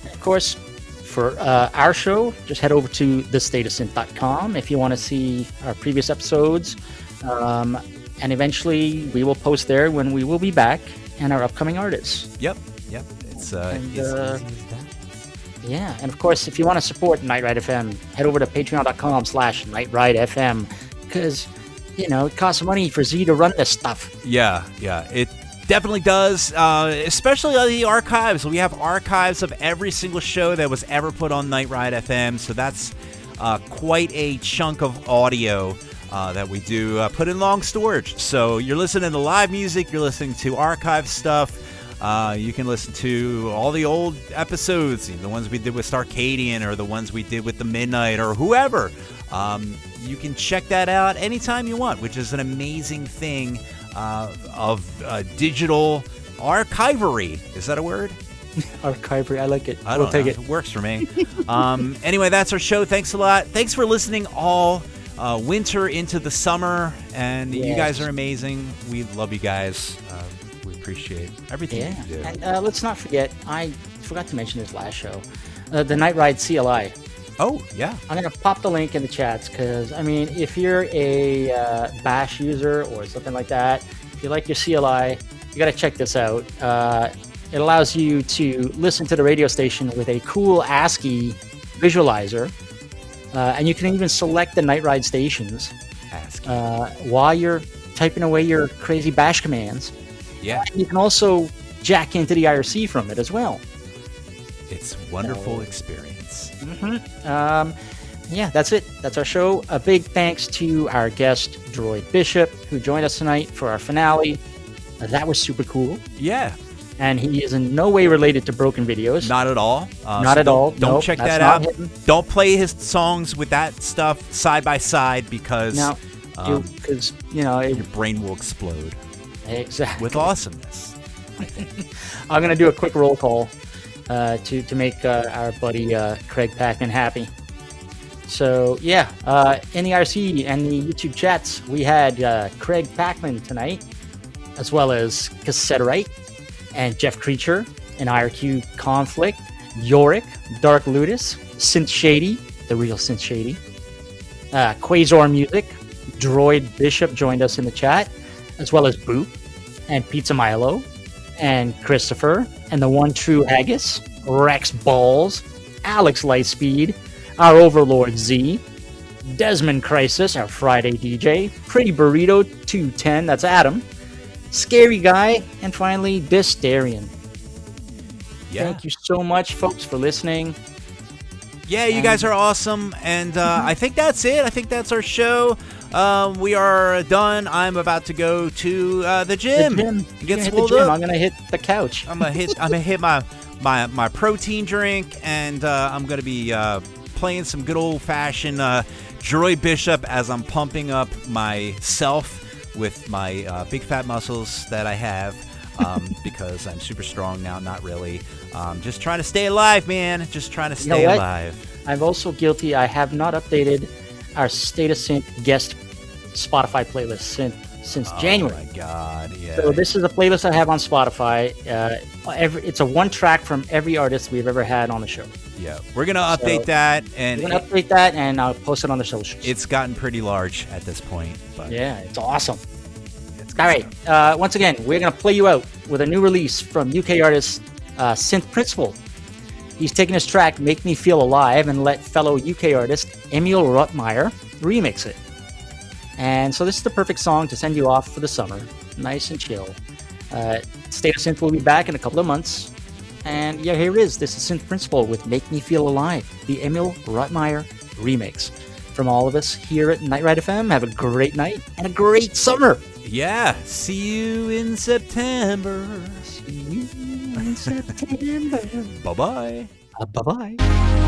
Of course, for our show, just head over to thestateofsynth.com if you want to see our previous episodes. And eventually we will post there when we will be back and our upcoming artists. Yep. It's easy as that. Yeah, and of course, if you want to support Night Ride FM, head over to patreon.com/NightRideFM, because, it costs money for Z to run this stuff. Yeah, it definitely does, especially on the archives. We have archives of every single show that was ever put on Night Ride FM, so that's quite a chunk of audio that we do put in long storage. So you're listening to live music, you're listening to archive stuff. You can listen to all the old episodes, the ones we did with Starcadian or the ones we did with the Midnight or whoever. You can check that out anytime you want, which is an amazing thing of digital archivery. Is that a word? Archivery, I like it. We'll take it. It works for me. Anyway, that's our show. Thanks a lot. Thanks for listening all winter into the summer, and you guys are amazing. We love you guys. We appreciate everything you do. And let's not forget, I forgot to mention this last show, the Night Ride CLI. Oh, yeah. I'm going to pop the link in the chats because, if you're a Bash user or something like that, if you like your CLI, you got to check this out. It allows you to listen to the radio station with a cool ASCII visualizer, and you can even select the Night Ride stations while you're typing away your crazy Bash commands. Yeah. And you can also jack into the IRC from it as well. It's a wonderful experience. That's it. That's our show. A big thanks to our guest, Droid Bishop, who joined us tonight for our finale. That was super cool. Yeah. And he is in no way related to Broken Videos. Not at all. Not at all. Don't check that out. Don't play his songs with that stuff side by side because Because, you know, Your brain will explode exactly. with awesomeness. I'm going to do a quick roll call to make our buddy Craig Packman happy. So, yeah, in the RC and the YouTube chats, we had Craig Packman tonight, as well as Cassetterite and Jeff Creature and IRQ Conflict, Yorick, Dark Ludus, Synth Shady, the real Synth Shady, Quasar Music, Droid Bishop joined us in the chat, as well as Boop, and Pizza Milo, and Christopher, and the one true Haggis, Rex Balls, Alex Lightspeed, our Overlord Z, Desmond Crisis, our Friday DJ, Pretty Burrito 210, that's Adam, Scary Guy, and finally, Distarian. Yeah. Thank you so much, folks, for listening. Yeah, you guys are awesome, and I think that's it. I think that's our show. We are done. I'm about to go to the gym. Get swole up. I'm gonna hit the couch. I'm gonna hit my protein drink, and I'm gonna be playing some good old fashioned Droid Bishop as I'm pumping up myself with my big fat muscles that I have. Because I'm super strong now, not really. Just trying to stay alive, man. Just trying to stay alive. I'm also guilty. I have not updated our State of Synth guest Spotify playlist since January. Oh my god, yeah. So this is a playlist I have on Spotify. It's a one track from every artist we've ever had on the show. Yeah, we're gonna update that, and I'll post it on the socials. It's gotten pretty large at this point, but yeah, it's awesome. All right. Once again, we're going to play you out with a new release from UK artist SynthPrincipal. He's taken his track Make Me Feel Alive and let fellow UK artist Emil Rottmeyer remix it. And so this is the perfect song to send you off for the summer. Nice and chill. State of Synth will be back in a couple of months. And yeah, here it is. This is SynthPrincipal with Make Me Feel Alive, the Emil Rottmeyer remix. From all of us here at Night Ride FM, have a great night and a great summer. Yeah, see you in September. See you in September. Bye-bye. Bye-bye.